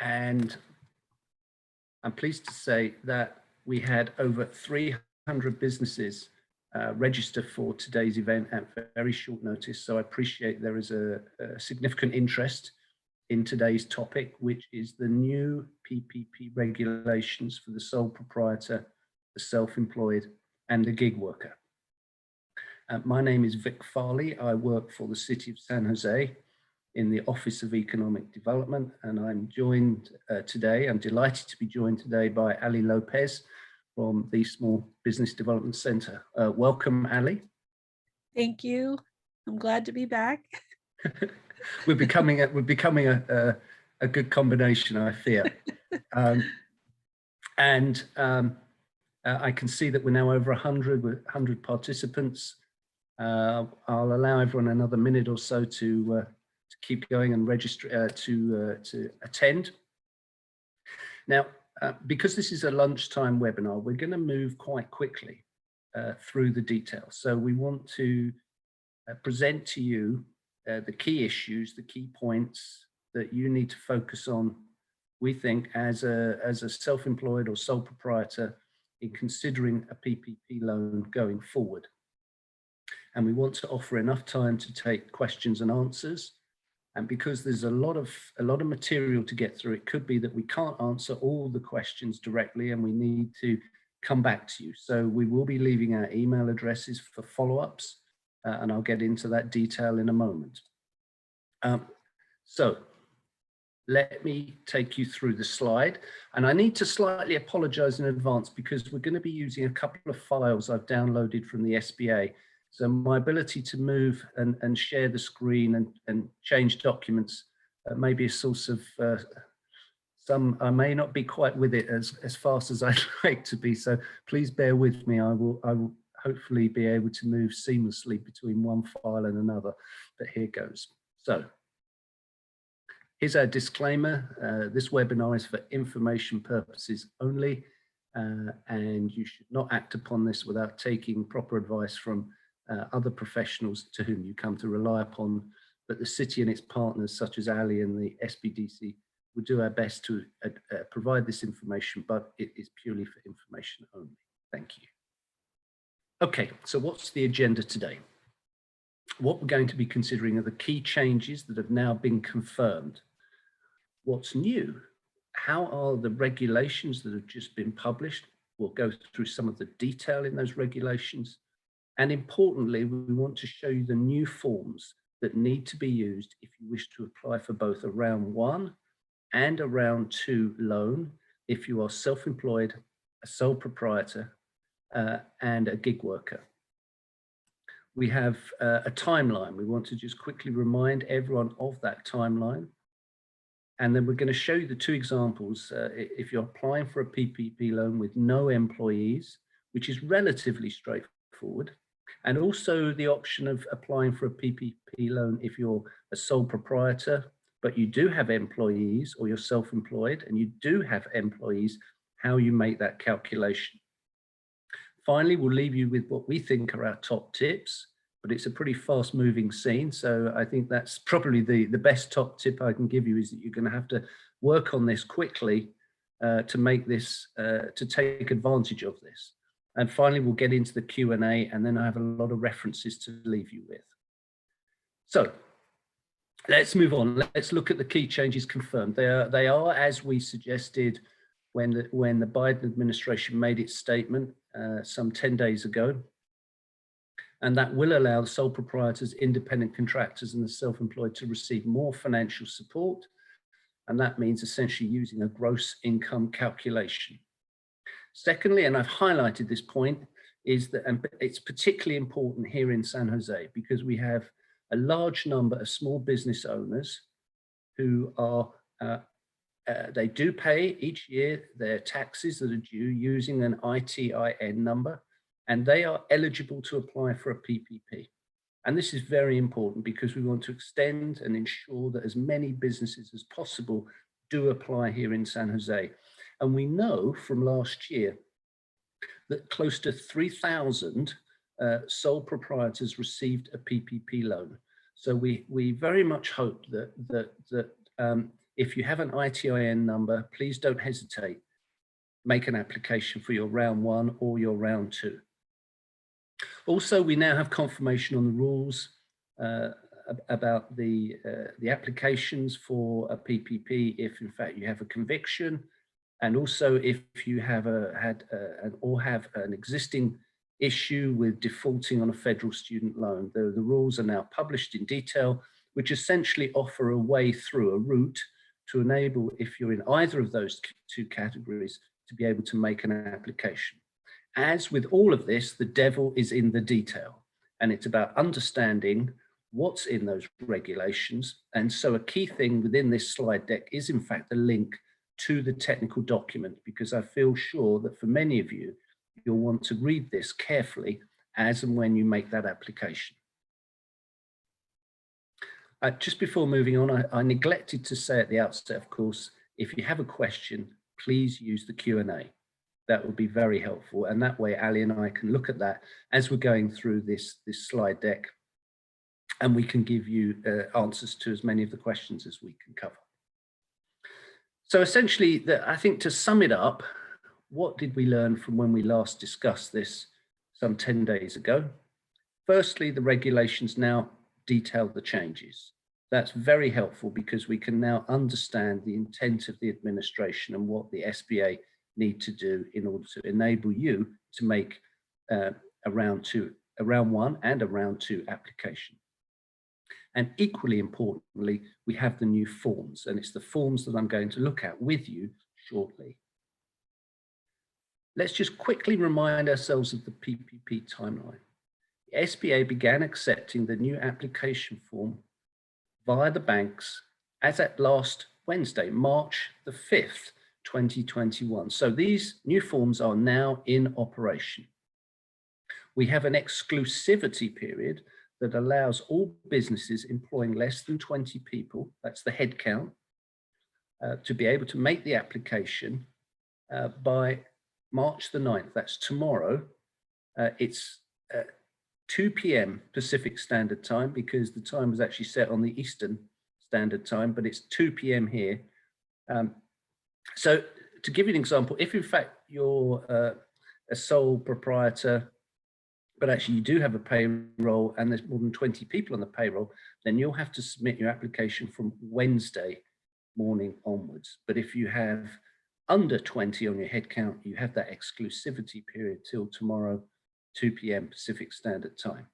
And I'm pleased to say that we had over 300 businesses register for today's event at very short notice. So I appreciate there is a significant interest in today's topic, which is the new PPP regulations for the sole proprietor, the self-employed, and the gig worker. My name is Vic Farley. I work for the City of San Jose in the Office of Economic Development, and I'm joined today, I'm delighted to be joined today by Ali Lopez from the Small Business Development Center. Welcome, Ali. Thank you. I'm glad to be back. We're becoming a good combination, I fear. I can see that we're now over 100 participants. I'll allow everyone another minute or so to keep going and register to attend. Now, because this is a lunchtime webinar, we're going to move quite quickly through the details. So we want to present to you the key issues, the key points that you need to focus on, we think, as a self-employed or sole proprietor in considering a PPP loan going forward. And we want to offer enough time to take questions and answers. And because there's a lot of material to get through, it could be that we can't answer all the questions directly and we need to come back to you. So we will be leaving our email addresses for follow-ups, and I'll get into that detail in a moment. So let me take you through the slide. And I need to slightly apologize in advance because we're going to be using a couple of files I've downloaded from the SBA. So my ability to move and share the screen and change documents may be a source of I may not be quite with it as fast as I'd like to be. So please bear with me. I will hopefully be able to move seamlessly between one file and another, but here goes. So here's our disclaimer. This webinar is for information purposes only, and you should not act upon this without taking proper advice from other professionals to whom you come to rely upon. But the city and its partners, such as Ali and the SBDC, will do our best to provide this information, but it is purely for information only. Thank you. Okay, so what's the agenda today? What we're going to be considering are the key changes that have now been confirmed. What's new? How are the regulations that have just been published? We'll go through some of the detail in those regulations. And importantly, we want to show you the new forms that need to be used if you wish to apply for both a round 1 and a round 2 loan if you are self-employed, a sole proprietor, and a gig worker. We have a timeline. We want to just quickly remind everyone of that timeline. And then we're going to show you the two examples. If you're applying for a PPP loan with no employees, which is relatively straightforward, and also the option of applying for a PPP loan if you're a sole proprietor, but you do have employees, or you're self-employed and you do have employees, how you make that calculation. Finally, we'll leave you with what we think are our top tips, but it's a pretty fast moving scene. So I think that's probably the best top tip I can give you, is that you're going to have to work on this quickly to make this, to take advantage of this. And finally, we'll get into the Q&A, and then I have a lot of references to leave you with. So let's move on. Let's look at the key changes confirmed. They are as we suggested when the Biden administration made its statement some 10 days ago. And that will allow the sole proprietors, independent contractors, and the self-employed to receive more financial support. And that means essentially using a gross income calculation. Secondly, and I've highlighted this point, is that, and it's particularly important here in San Jose, because we have a large number of small business owners who are, they do pay each year their taxes that are due using an ITIN number, and they are eligible to apply for a PPP. And this is very important because we want to extend and ensure that as many businesses as possible do apply here in San Jose. And we know from last year that close to 3,000 sole proprietors received a PPP loan. So we very much hope that if you have an ITIN number, please don't hesitate. Make an application for your round 1 or your round 2. Also, we now have confirmation on the rules about the applications for a PPP if in fact you have a conviction, and also if you have have an existing issue with defaulting on a federal student loan. The rules are now published in detail, which essentially offer a way through, a route to enable, if you're in either of those 2 categories, to be able to make an application. As with all of this, the devil is in the detail, and it's about understanding what's in those regulations. And so a key thing within this slide deck is in fact a link to the technical document, because I feel sure that for many of you, you'll want to read this carefully as and when you make that application. Just before moving on, I neglected to say at the outset, of course, if you have a question, please use the Q&A. That would be very helpful. And that way, Ali and I can look at that as we're going through this slide deck, and we can give you answers to as many of the questions as we can cover. So essentially, I think to sum it up, what did we learn from when we last discussed this some 10 days ago? Firstly, the regulations now detail the changes. That's very helpful because we can now understand the intent of the administration and what the SBA need to do in order to enable you to make a round 1 and a round 2 application. And equally importantly, we have the new forms, and it's the forms that I'm going to look at with you shortly. Let's just quickly remind ourselves of the PPP timeline. The SBA began accepting the new application form via the banks as at last Wednesday, March the 5th, 2021. So these new forms are now in operation. We have an exclusivity period that allows all businesses employing less than 20 people, that's the head count, to be able to make the application by March the 9th, that's tomorrow. It's 2 p.m. Pacific Standard Time, because the time was actually set on the Eastern Standard Time, but it's 2 p.m. here. So to give you an example, if in fact you're a sole proprietor, but actually you do have a payroll and there's more than 20 people on the payroll, then you'll have to submit your application from Wednesday morning onwards. But if you have under 20 on your head count, you have that exclusivity period till tomorrow, 2 p.m. Pacific Standard Time.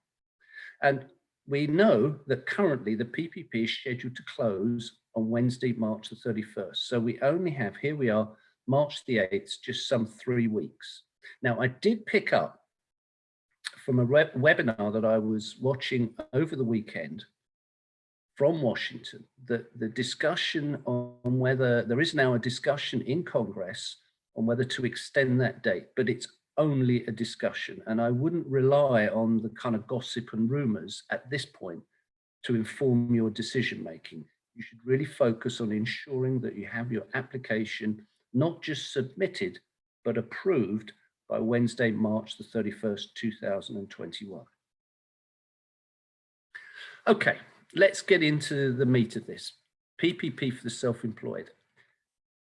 And we know that currently the PPP is scheduled to close on Wednesday, March the 31st. So we only have, here we are, March the 8th, just some 3 weeks. Now, I did pick up from a webinar that I was watching over the weekend from Washington, the discussion on whether there is now a discussion in Congress on whether to extend that date, but it's only a discussion. And I wouldn't rely on the kind of gossip and rumors at this point to inform your decision making. You should really focus on ensuring that you have your application not just submitted, but approved by Wednesday, March the 31st, 2021. Okay, let's get into the meat of this. PPP for the self-employed.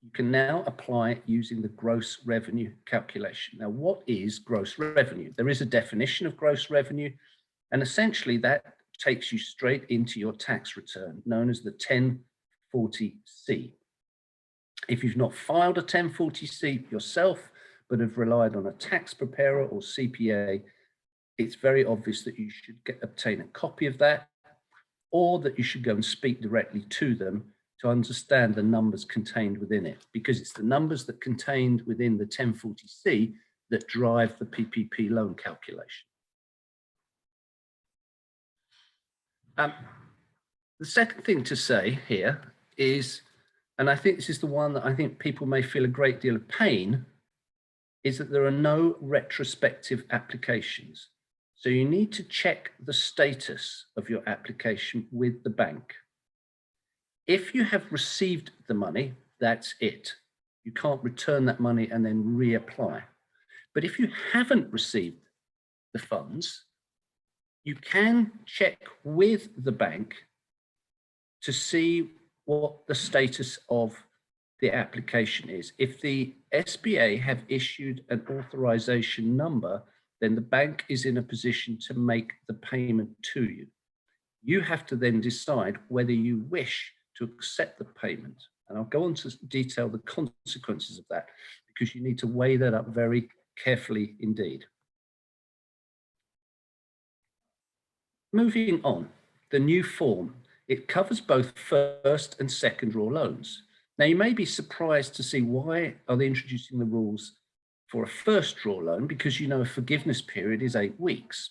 You can now apply using the gross revenue calculation. Now, what is gross revenue? There is a definition of gross revenue, and essentially that takes you straight into your tax return, known as the 1040C. If you've not filed a 1040C yourself, but have relied on a tax preparer or CPA, it's very obvious that you should obtain a copy of that, or that you should go and speak directly to them to understand the numbers contained within it, because it's the numbers that contained within the 1040C that drive the PPP loan calculation. The second thing to say here is, and I think this is the one that I think people may feel a great deal of pain, is that there are no retrospective applications. So you need to check the status of your application with the bank. If you have received the money, that's it. You can't return that money and then reapply. But if you haven't received the funds, you can check with the bank to see what the status of the application is. If the SBA have issued an authorization number, then the bank is in a position to make the payment to you. You have to then decide whether you wish to accept the payment. And I'll go on to detail the consequences of that, because you need to weigh that up very carefully indeed. Moving on, the new form. It covers both first and second draw loans. Now, you may be surprised to see why are they introducing the rules for a first draw loan, because you know a forgiveness period is 8 weeks.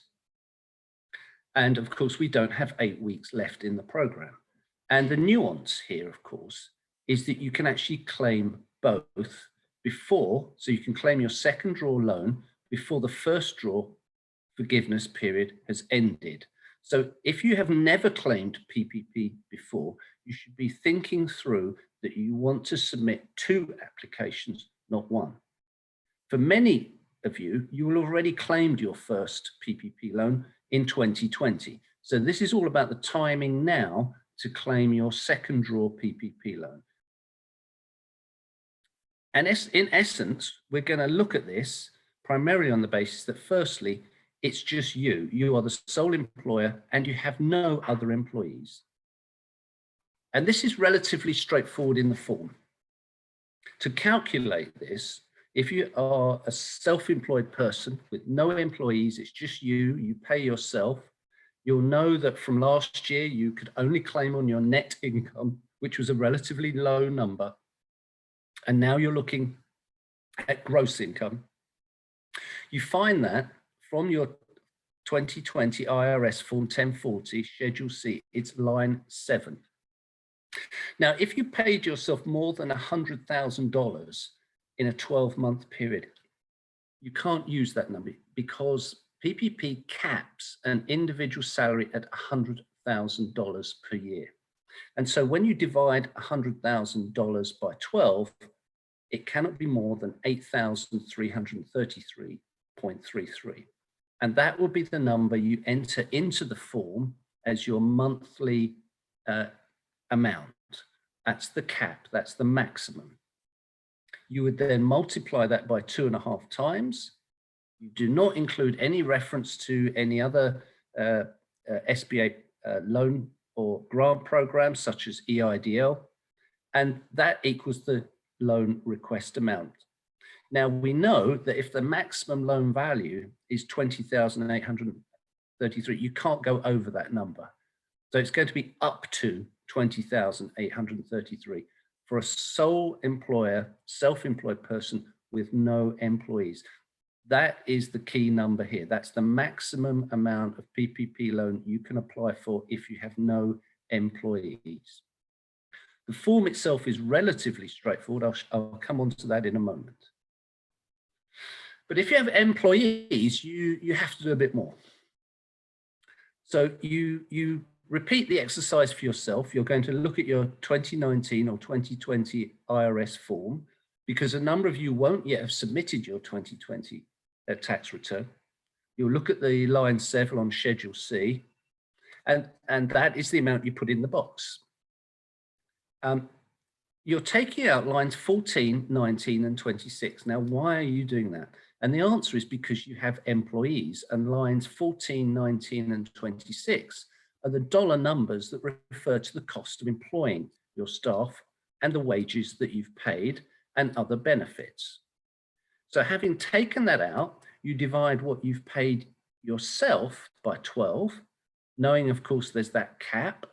And of course, we don't have 8 weeks left in the program. And the nuance here, of course, is that you can actually claim both before, so you can claim your second draw loan before the first draw forgiveness period has ended. So if you have never claimed PPP before, you should be thinking through that you want to submit 2 applications, not 1. For many of you, you will already claimed your first PPP loan in 2020. So this is all about the timing now to claim your second draw PPP loan. And in essence, we're going to look at this primarily on the basis that firstly, it's just you. You are the sole employer and you have no other employees. And this is relatively straightforward in the form. To calculate this, if you are a self-employed person with no employees, it's just you, you pay yourself, you'll know that from last year, you could only claim on your net income, which was a relatively low number. And now you're looking at gross income. You find that from your 2020 IRS Form 1040, Schedule C, it's line 7. Now, if you paid yourself more than $100,000 in a 12-month period, you can't use that number because PPP caps an individual salary at $100,000 per year. And so when you divide $100,000 by 12, it cannot be more than 8,333.33. And that will be the number you enter into the form as your monthly amount. That's the cap, that's the maximum. You would then multiply that by 2.5 times. You do not include any reference to any other SBA loan or grant programs such as EIDL, and that equals the loan request amount. Now, we know that if the maximum loan value is 20,833, you can't go over that number. So it's going to be up to 20,833 for a sole employer, self-employed person with no employees. That is the key number here. That's the maximum amount of PPP loan you can apply for if you have no employees. The form itself is relatively straightforward. I'll come on to that in a moment. But if you have employees, you have to do a bit more. So you repeat the exercise for yourself. You're going to look at your 2019 or 2020 IRS form, because a number of you won't yet have submitted your 2020 tax return. You'll look at the line 7 on Schedule C, and that is the amount you put in the box. You're taking out lines 14, 19, and 26. Now, why are you doing that? And the answer is because you have employees, and lines 14, 19, and 26 are the dollar numbers that refer to the cost of employing your staff and the wages that you've paid and other benefits. So having taken that out, you divide what you've paid yourself by 12, knowing, of course, there's that cap.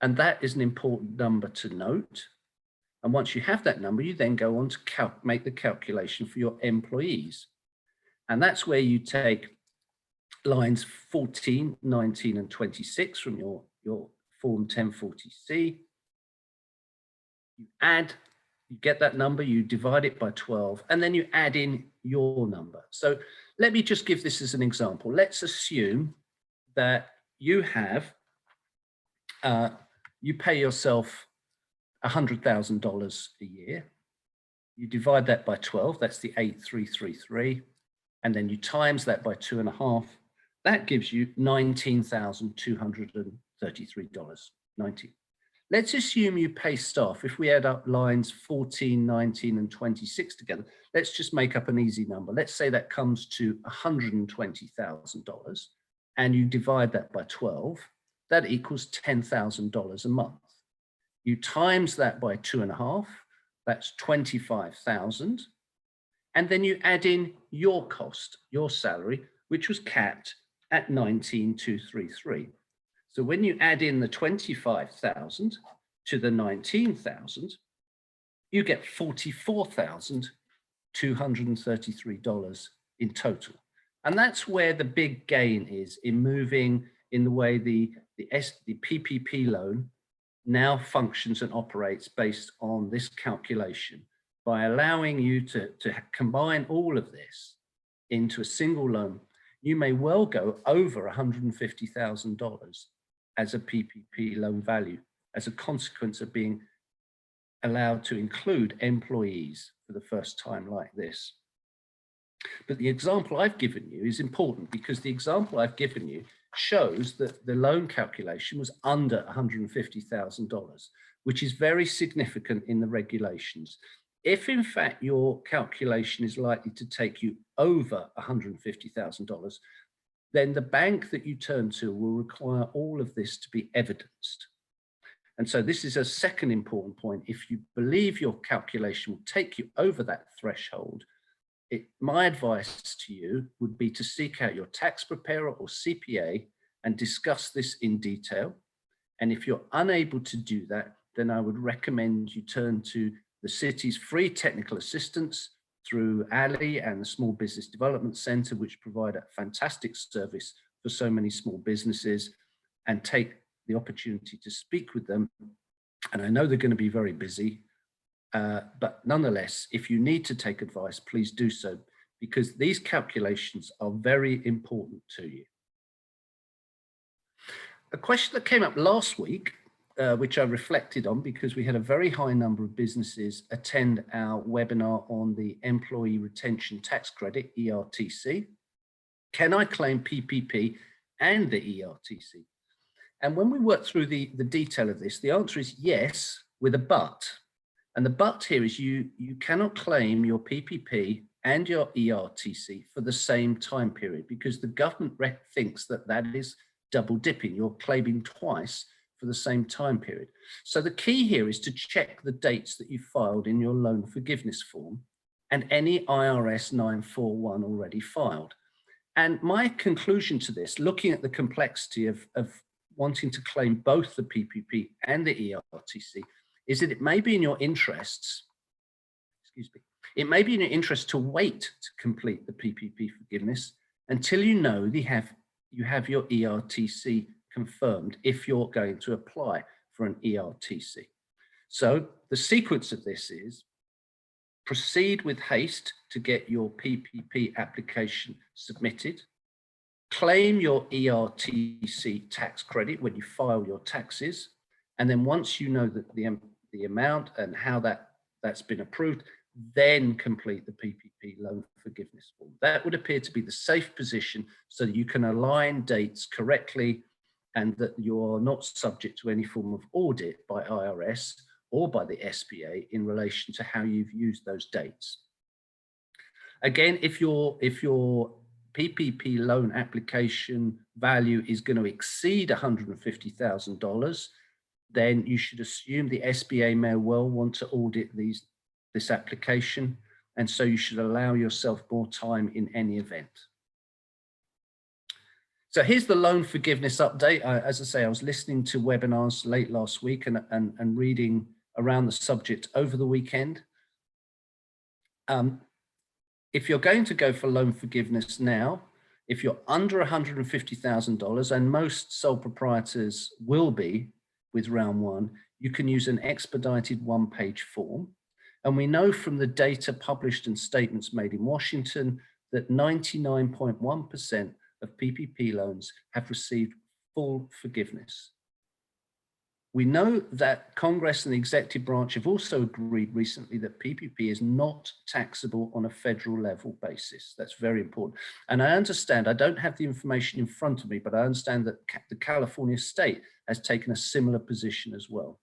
And that is an important number to note. And once you have that number, you then go on to make the calculation for your employees. And that's where you take lines 14, 19, and 26 from your Form 1040C. You get that number, you divide it by 12, and then you add in your number. So let me just give this as an example. Let's assume that you have you pay yourself $100,000 a year. You divide that by 12, that's the 8,333, and then you times that by 2.5. That gives you $19,233.90. Let's assume you pay staff. If we add up lines 14, 19, and 26 together, let's just make up an easy number. Let's say that comes to $120,000 and you divide that by 12, that equals $10,000 a month. You times that by 2.5, that's 25,000. And then you add in your cost, your salary, which was capped at 19,233. So when you add in the 25,000 to the 19,000, you get $44,233 in total. And that's where the big gain is in moving in the way the PPP loan now functions and operates based on this calculation. By allowing you to combine all of this into a single loan, you may well go over $150,000 as a PPP loan value as a consequence of being allowed to include employees for the first time like this. But the example I've given you is important because the example I've given you shows that the loan calculation was under $150,000, which is very significant in the regulations. If in fact your calculation is likely to take you over $150,000, then the bank that you turn to will require all of this to be evidenced. And so this is a second important point. If you believe your calculation will take you over that threshold, my advice to you would be to seek out your tax preparer or CPA and discuss this in detail. And if you're unable to do that, then I would recommend you turn to the city's free technical assistance through Ali and the Small Business Development Centre, which provide a fantastic service for so many small businesses, and take the opportunity to speak with them. And I know they're going to be very busy, but nonetheless, if you need to take advice, please do so, because these calculations are very important to you. A question that came up last week, which I reflected on because we had a very high number of businesses attend our webinar on the Employee Retention Tax Credit, ERTC. Can I claim PPP and the ERTC? And when we work through the detail of this, the answer is yes, with a but. And the but here is you cannot claim your PPP and your ERTC for the same time period because the government thinks that that is double dipping. You're claiming twice for the same time period. So the key here is to check the dates that you filed in your loan forgiveness form and any IRS 941 already filed. And my conclusion to this, looking at the complexity of wanting to claim both the PPP and the ERTC, is that it may be in your interests, it may be in your interest to wait to complete the PPP forgiveness until you know you have your ERTC confirmed if you're going to apply for an ERTC. So the sequence of this is proceed with haste to get your PPP application submitted, claim your ERTC tax credit when you file your taxes, and then once you know that the amount and how that's been approved, then complete the PPP loan forgiveness form. That would appear to be the safe position so that you can align dates correctly and that you're not subject to any form of audit by IRS or by the SBA in relation to how you've used those dates. Again, if your PPP loan application value is going to exceed $150,000, then you should assume the SBA may well want to audit this application, and so you should allow yourself more time in any event. So here's the loan forgiveness update. As I say, I was listening to webinars late last week and reading around the subject over the weekend. If you're going to go for loan forgiveness now, if you're under $150,000, and most sole proprietors will be with round one, you can use an expedited one-page form. And we know from the data published and statements made in Washington that 99.1% of PPP loans have received full forgiveness. We know that Congress and the executive branch have also agreed recently that PPP is not taxable on a federal level basis. That's very important. And I understand, I don't have the information in front of me, but I understand that the California state has taken a similar position as well.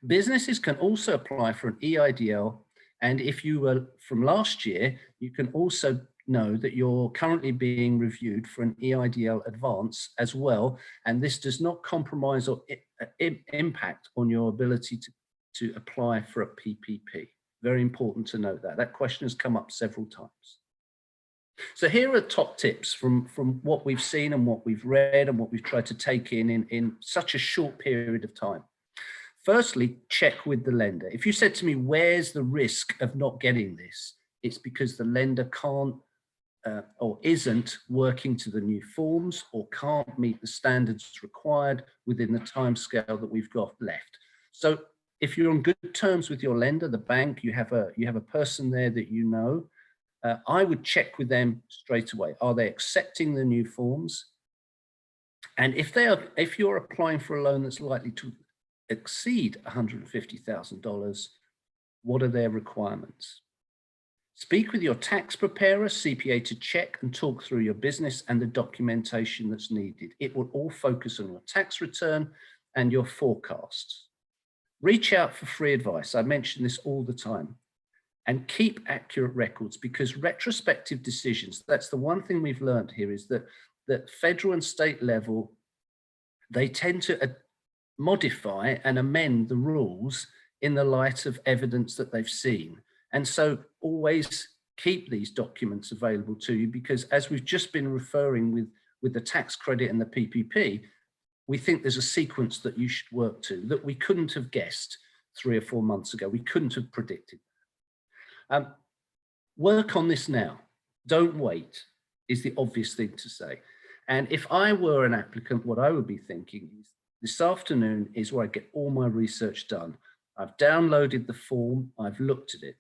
Businesses can also apply for an EIDL, and if you were from last year, you can also know that you're currently being reviewed for an EIDL advance as well, and this does not compromise or impact on your ability to apply for a PPP. Very important to note that. That question has come up several times. So here are top tips from what we've seen and what we've read and what we've tried to take in such a short period of time. Firstly, check with the lender. If you said to me, where's the risk of not getting this? It's because the lender can't or isn't working to the new forms or can't meet the standards required within the timescale that we've got left. So if you're on good terms with your lender, the bank, you have a person there that you know, I would check with them straight away. Are they accepting the new forms? And if you're applying for a loan that's likely to exceed $150,000, what are their requirements? Speak with your tax preparer, CPA, to check and talk through your business and the documentation that's needed. It will all focus on your tax return and your forecasts. Reach out for free advice. I mention this all the time. And keep accurate records, because retrospective decisions, that's the one thing we've learned here, is that federal and state level, they tend to modify and amend the rules in the light of evidence that they've seen. And so always keep these documents available to you, because as we've just been referring with the tax credit and the PPP, we think there's a sequence that you should work to that we couldn't have guessed 3 or 4 months ago. We couldn't have predicted. Work on this now. Don't wait is the obvious thing to say. And if I were an applicant, what I would be thinking is, this afternoon is where I get all my research done. I've downloaded the form, I've looked at it.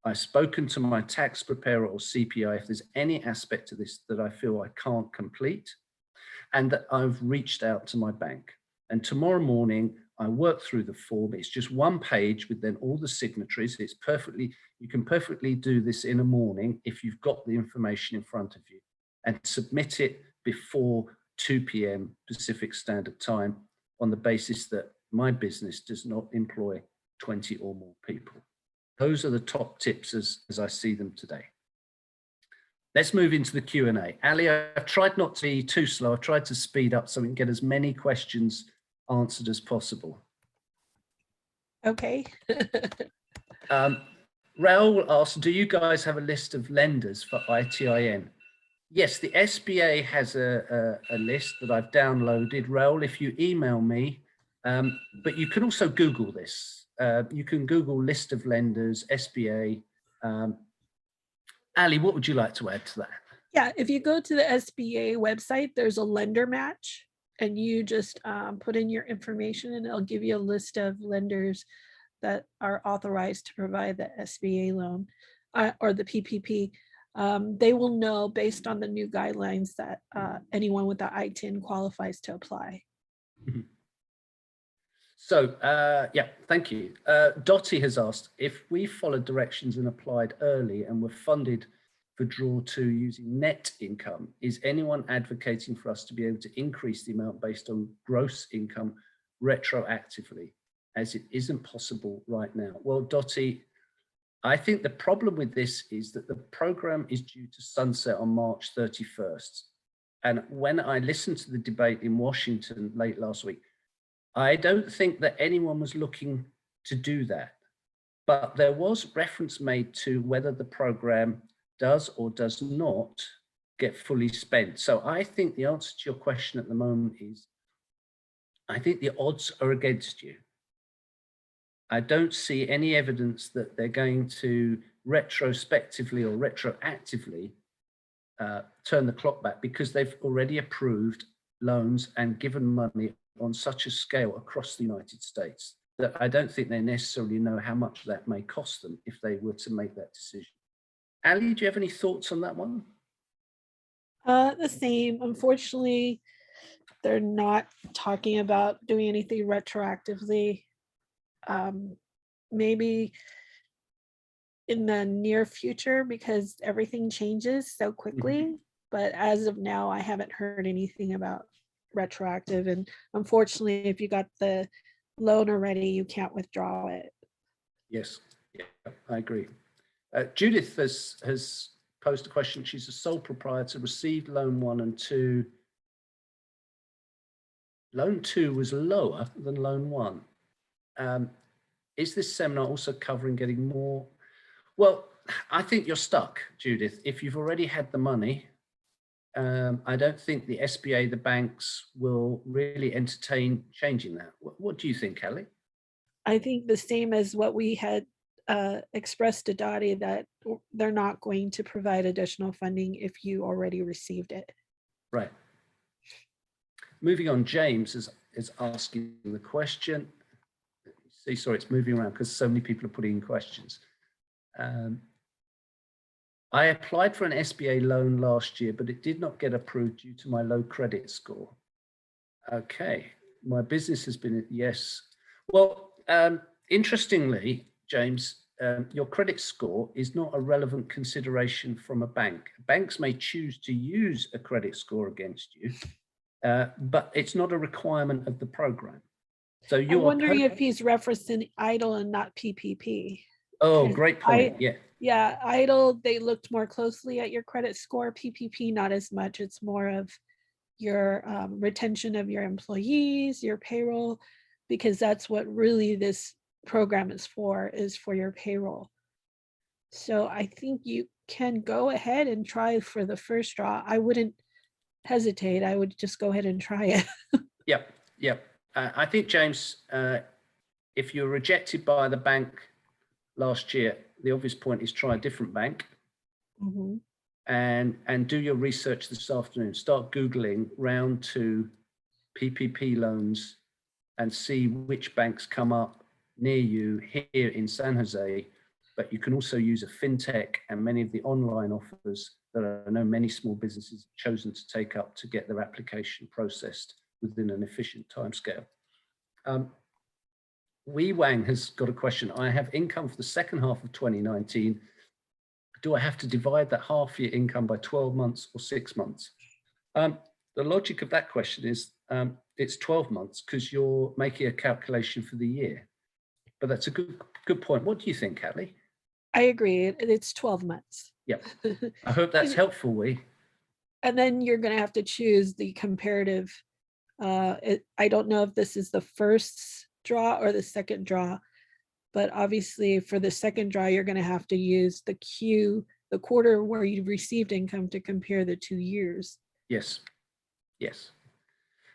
I've spoken to my tax preparer or CPI if there's any aspect of this that I feel I can't complete, and that I've reached out to my bank. And tomorrow morning, I work through the form. It's just one page with then all the signatories. It's perfectly, you can perfectly do this in a morning if you've got the information in front of you, and submit it before 2 p.m. Pacific Standard Time, on the basis that my business does not employ 20 or more people. Those are the top tips as I see them today. Let's move into the Q&A. Ali, I've tried not to be too slow. I've tried to speed up so we can get as many questions answered as possible. Okay. Raoul asked, do you guys have a list of lenders for ITIN? Yes, the SBA has a list that I've downloaded. Raoul, if you email me, but you can also Google this. You can Google list of lenders, SBA. Ali, what would you like to add to that? Yeah, if you go to the SBA website, there's a lender match, and you just put in your information and it'll give you a list of lenders that are authorized to provide the SBA loan or the PPP. They will know based on the new guidelines that anyone with the Itin qualifies to apply. So, yeah, thank you. Dottie has asked, if we followed directions and applied early and were funded for draw 2 using net income, is anyone advocating for us to be able to increase the amount based on gross income retroactively, as it isn't possible right now? Well, Dottie, I think the problem with this is that the program is due to sunset on March 31st. And when I listened to the debate in Washington late last week, I don't think that anyone was looking to do that. But there was reference made to whether the program does or does not get fully spent. So I think the answer to your question at the moment is, I think the odds are against you. I don't see any evidence that they're going to retrospectively or retroactively turn the clock back, because they've already approved loans and given money on such a scale across the United States that I don't think they necessarily know how much that may cost them if they were to make that decision. Ali, do you have any thoughts on that one? The same. Unfortunately, they're not talking about doing anything retroactively. Maybe in the near future, because everything changes so quickly. But as of now, I haven't heard anything about retroactive. And unfortunately, if you got the loan already, you can't withdraw it. Yes, yeah, I agree. Judith has posed a question. She's a sole proprietor, received loan 1 and 2. Loan 2 was lower than loan 1. Is this seminar also covering getting more? Well, I think you're stuck, Judith. If you've already had the money, I don't think the SBA, the banks, will really entertain changing that. What do you think, Kelly? I think the same as what we had expressed to Dottie, that they're not going to provide additional funding if you already received it. Right. Moving on, James is asking the question. See, sorry, it's moving around because so many people are putting in questions. I applied for an SBA loan last year, but it did not get approved due to my low credit score. Okay, my business has been, yes. Well, interestingly, James, your credit score is not a relevant consideration from a bank. Banks may choose to use a credit score against you, but it's not a requirement of the program. So you're I'm wondering if he's referencing Itin and not PPP. Oh, great point. Yeah, Itin, they looked more closely at your credit score. PPP, not as much. It's more of your retention of your employees, your payroll, because that's what really this program is for your payroll. So I think you can go ahead and try for the first draw. I wouldn't hesitate. I would just go ahead and try it. Yep. I think, James, if you're rejected by the bank last year, the obvious point is try a different bank. Mm-hmm. And do your research this afternoon. Start Googling round 2 PPP loans and see which banks come up near you here in San Jose. But you can also use a fintech and many of the online offers that I know many small businesses have chosen to take up to get their application processed within an efficient timescale. Wee Wang has got a question. I have income for the second half of 2019. Do I have to divide that half year income by 12 months or 6 months? The logic of that question is it's 12 months because you're making a calculation for the year. But that's a good point. What do you think, Kelly? I agree. It's 12 months. Yep. I hope that's helpful, Wee. And then you're going to have to choose the comparative. I don't know if this is the first draw or the second draw, but obviously for the second draw, you're going to have to use the quarter where you received income to compare the 2 years. Yes.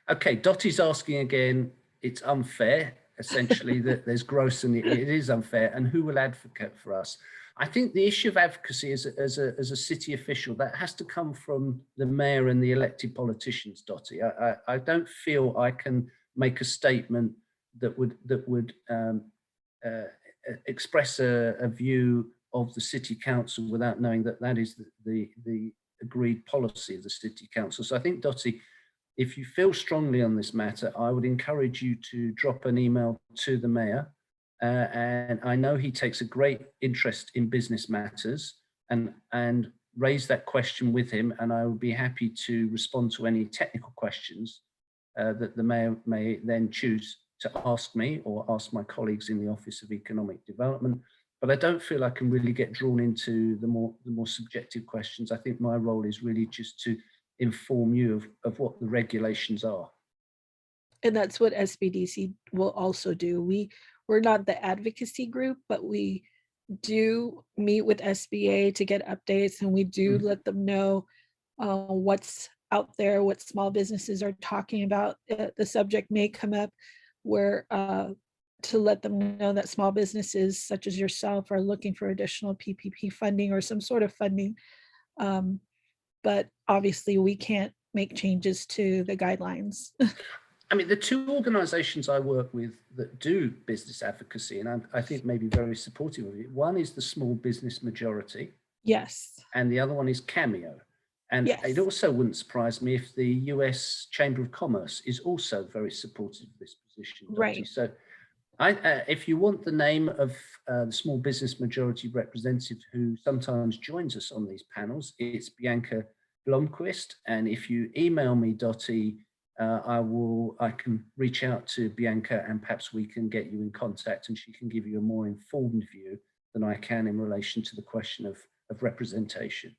Okay, Dottie's asking again, it's unfair, essentially, that there's gross and it is unfair, and who will advocate for us? I think the issue of advocacy as a city official, that has to come from the mayor and the elected politicians, Dottie. I don't feel I can make a statement that would express a view of the city council without knowing that is the agreed policy of the city council. So I think, Dottie, if you feel strongly on this matter, I would encourage you to drop an email to the mayor. And I know he takes a great interest in business matters, and raise that question with him. And I would be happy to respond to any technical questions that the mayor may then choose to ask me or ask my colleagues in the Office of Economic Development. But I don't feel I can really get drawn into the more subjective questions. I think my role is really just to inform you of what the regulations are. And that's what SBDC will also do. We're not the advocacy group, but we do meet with SBA to get updates, and we do let them know what's out there, what small businesses are talking about. The subject may come up where to let them know that small businesses such as yourself are looking for additional PPP funding or some sort of funding. But obviously we can't make changes to the guidelines. I mean, the 2 organizations I work with that do business advocacy, and I think maybe very supportive of it, one is the Small Business Majority. Yes. And the other one is Cameo. And yes. It also wouldn't surprise me if the US Chamber of Commerce is also very supportive of this position. Right. So if you want the name of the Small Business Majority representative who sometimes joins us on these panels, it's Bianca Blomquist. And if you email me, Dottie, I can reach out to Bianca and perhaps we can get you in contact and she can give you a more informed view than I can in relation to the question of representation.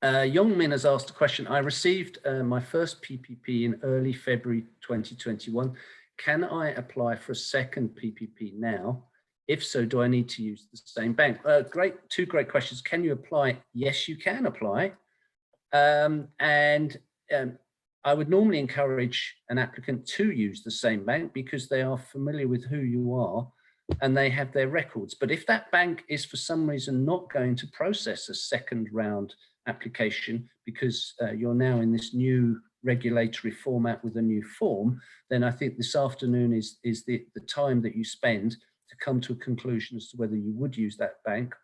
Yongmin has asked a question. I received my first PPP in early February 2021. Can I apply for a second PPP now? If so, do I need to use the same bank? Two great questions. Can you apply? Yes, you can apply. I would normally encourage an applicant to use the same bank because they are familiar with who you are and they have their records. But if that bank is for some reason not going to process a second round application because you're now in this new regulatory format with a new form, then I think this afternoon is the time that you spend to come to a conclusion as to whether you would use that bank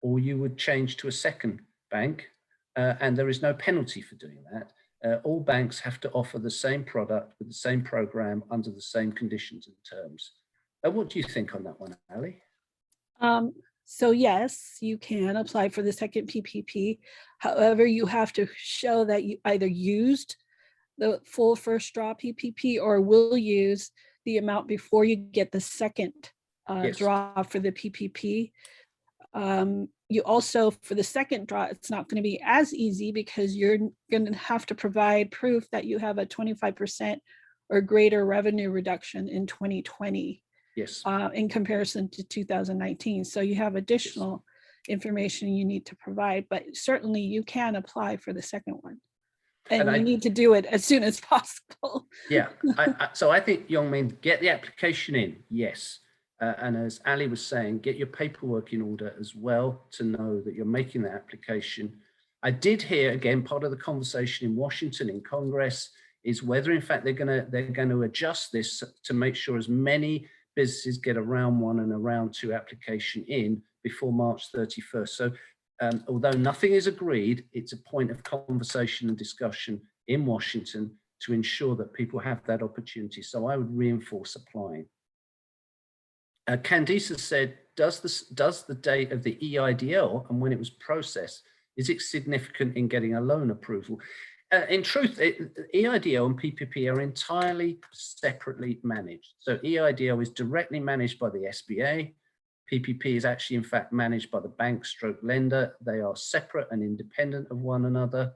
or you would change to a second bank. And there is no penalty for doing that. All banks have to offer the same product with the same program under the same conditions and terms. What do you think on that one, Ali? So yes, you can apply for the second PPP. However, you have to show that you either used the full first draw PPP or will use the amount before you get the second Yes. draw for the PPP. You also, for the second draw, it's not going to be as easy because you're going to have to provide proof that you have a 25% or greater revenue reduction in 2020. Yes. In comparison to 2019. So you have additional information you need to provide, but certainly you can apply for the second one. And you need to do it as soon as possible. Yeah, so I think, Yongmin, get the application in, yes. And as Ali was saying, get your paperwork in order as well to know that you're making the application. I did hear, again, part of the conversation in Washington in Congress is whether in fact they're going to adjust this to make sure as many businesses get a round one and a round two application in before March 31st. So although nothing is agreed, it's a point of conversation and discussion in Washington to ensure that people have that opportunity. So I would reinforce applying. Candice said, does the date of the EIDL and when it was processed, is it significant in getting a loan approval? In truth, EIDL and PPP are entirely separately managed. So EIDL is directly managed by the SBA. PPP is actually, in fact, managed by the bank stroke lender. They are separate and independent of one another.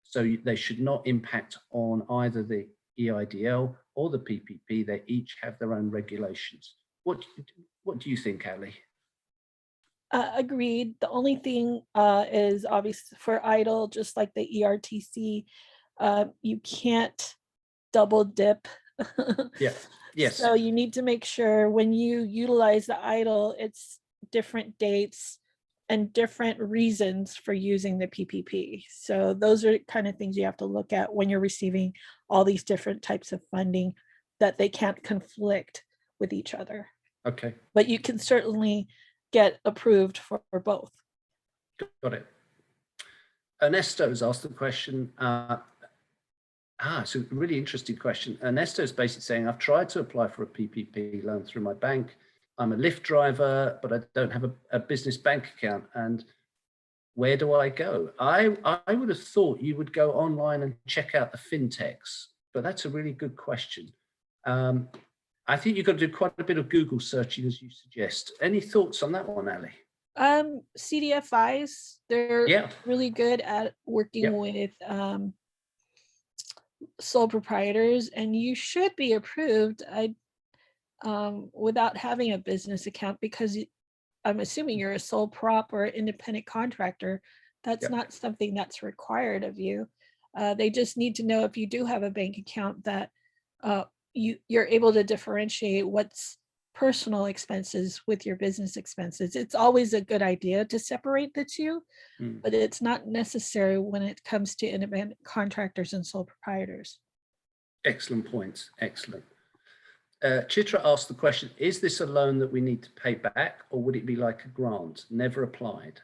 So they should not impact on either the EIDL or the PPP. They each have their own regulations. What do you think, Ali? Agreed. The only thing is obviously for EIDL, just like the ERTC, you can't double dip. Yeah. Yes. So you need to make sure when you utilize the EIDL, it's different dates and different reasons for using the PPP. So those are kind of things you have to look at when you're receiving all these different types of funding, that they can't conflict with each other. Okay. But you can certainly get approved for both. Got it. Ernesto has asked the question. It's a really interesting question. Ernesto is basically saying, I've tried to apply for a PPP loan through my bank. I'm a Lyft driver, but I don't have a business bank account. And where do I go? I would have thought you would go online and check out the fintechs, but that's a really good question. I think you've got to do quite a bit of Google searching, as you suggest. Any thoughts on that one, Ali? CDFIs, they're really good at working with sole proprietors, and you should be approved without having a business account, because I'm assuming you're a sole prop or independent contractor. That's not something that's required of you. They just need to know if you do have a bank account that you're able to differentiate what's personal expenses with your business expenses. It's always a good idea to separate the two, but it's not necessary when it comes to independent contractors and sole proprietors. Excellent points. Excellent. Chitra asked the question, is this a loan that we need to pay back, or would it be like a grant, never applied?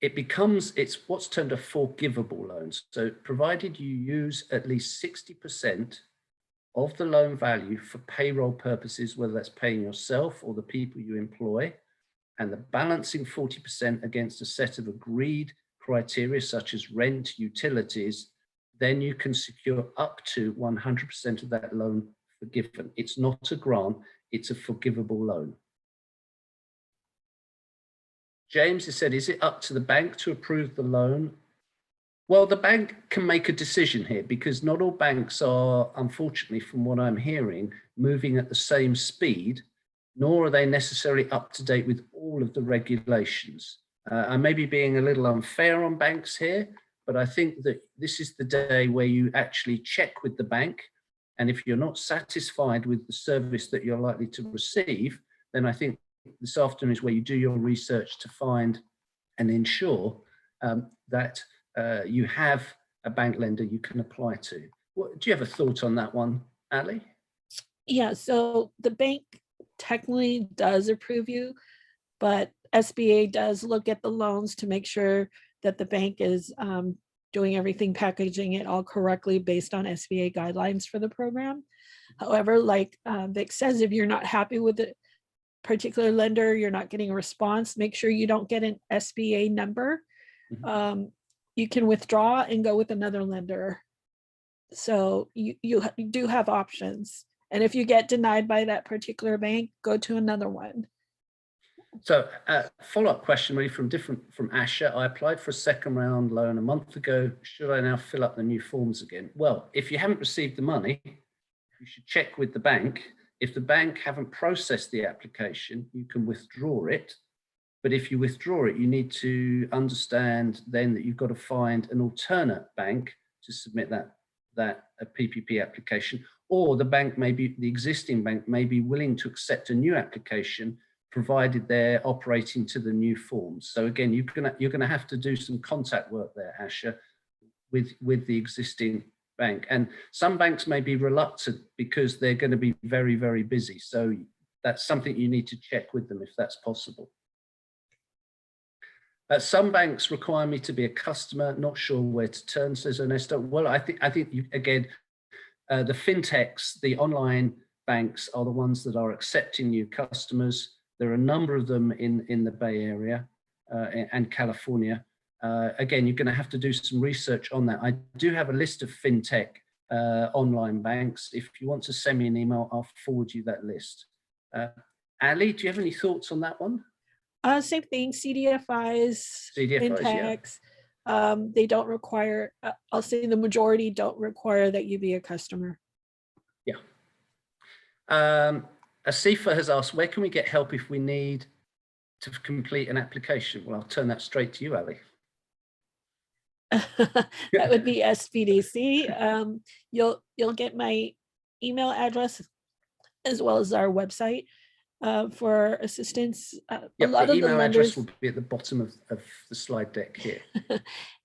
It's what's termed a forgivable loan. So provided you use at least 60% of the loan value for payroll purposes, whether that's paying yourself or the people you employ, and the balancing 40% against a set of agreed criteria such as rent, utilities, then you can secure up to 100% of that loan forgiven. It's not a grant, it's a forgivable loan. James has said, is it up to the bank to approve the loan? Well, the bank can make a decision here because not all banks are, unfortunately, from what I'm hearing, moving at the same speed, nor are they necessarily up to date with all of the regulations. I may be being a little unfair on banks here, but I think that this is the day where you actually check with the bank. And if you're not satisfied with the service that you're likely to receive, then I think this afternoon is where you do your research to find and ensure that you have a bank lender you can apply to. Do you have a thought on that one, Ali? Yeah, so the bank technically does approve you, but SBA does look at the loans to make sure that the bank is doing everything, packaging it all correctly based on SBA guidelines for the program. However, like Vic says, if you're not happy with the particular lender, you're not getting a response, make sure you don't get an SBA number. You can withdraw and go with another lender. So you do have options. And if you get denied by that particular bank, go to another one. So follow-up question really from Asha. I applied for a second round loan a month ago. Should I now fill up the new forms again? Well, if you haven't received the money, you should check with the bank. If the bank haven't processed the application, you can withdraw it. But if you withdraw it, you need to understand then that you've got to find an alternate bank to submit that PPP application, or the existing bank may be willing to accept a new application provided they're operating to the new forms. So again, you're gonna have to do some contact work there, Asha, with the existing bank. And some banks may be reluctant because they're going to be very, very busy. So that's something you need to check with them if that's possible. Some banks require me to be a customer, not sure where to turn, says Ernesto. Well, I think again, the fintechs, the online banks are the ones that are accepting new customers. There are a number of them in the Bay Area and California. Again, you're going to have to do some research on that. I do have a list of fintech online banks. If you want to send me an email, I'll forward you that list. Ali, do you have any thoughts on that one? Same thing, CDFIs, fintechs, yeah. They don't require, I'll say the majority don't require that you be a customer. Yeah. Asifa has asked, where can we get help if we need to complete an application? Well, I'll turn that straight to you, Ali. That would be SBDC. You'll get my email address as well as our website for assistance. Yep, a lot of the email address will be at the bottom of the slide deck here.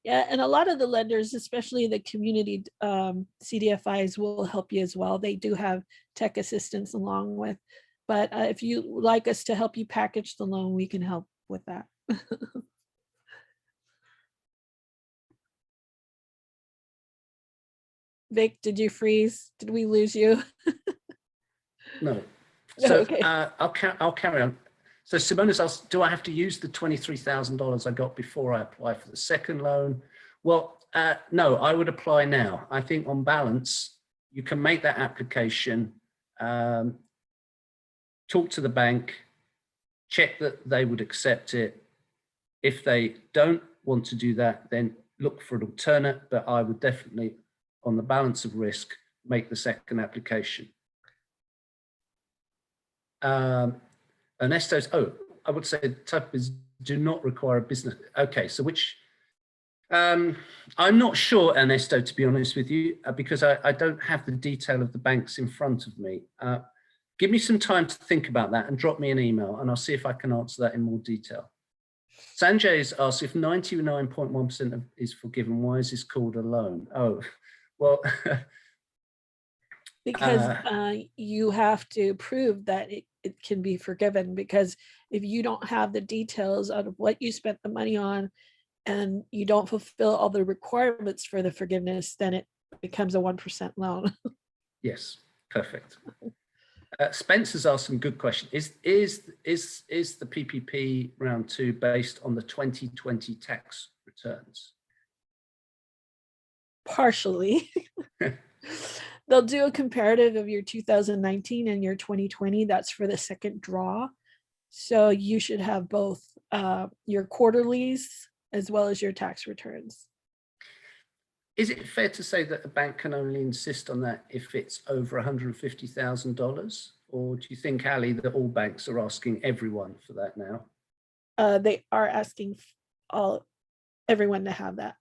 Yeah, and a lot of the lenders, especially the community CDFIs, will help you as well. They do have tech assistance along with, but if you like us to help you package the loan, we can help with that. Vic, did you freeze? Did we lose you? No. So okay. I'll carry on. So Simona's asked, do I have to use the $23,000 I got before I apply for the second loan? Well, no, I would apply now. I think on balance, you can make that application, talk to the bank, check that they would accept it. If they don't want to do that, then look for an alternate, but I would definitely, on the balance of risk, make the second application. Ernesto's, I would say the type is do not require a business. Okay, so which, I'm not sure, Ernesto, to be honest with you, because I don't have the detail of the banks in front of me. Give me some time to think about that and drop me an email and I'll see if I can answer that in more detail. Sanjay's asked, if 99.1% is forgiven, why is this called a loan? Oh, well. Because you have to prove that it can be forgiven, because if you don't have the details of what you spent the money on and you don't fulfill all the requirements for the forgiveness, then it becomes a 1% loan. Yes, perfect. Spencer's asked some good question. Is the PPP round 2 based on the 2020 tax returns? Partially. They'll do a comparative of your 2019 and your 2020. That's for the second draw. So you should have both your quarterlies as well as your tax returns. Is it fair to say that a bank can only insist on that if it's over $150,000? Or do you think, Ali, that all banks are asking everyone for that now? They are asking everyone to have that.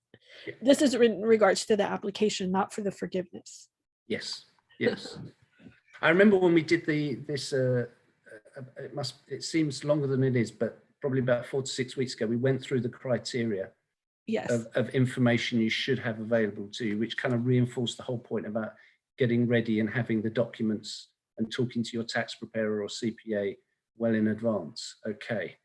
Yeah. This is in regards to the application, not for the forgiveness. Yes, yes. I remember when we did it seems longer than it is, but probably about 4 to 6 weeks ago, we went through the criteria Yes. of information you should have available to you, which kind of reinforced the whole point about getting ready and having the documents and talking to your tax preparer or CPA well in advance. Okay.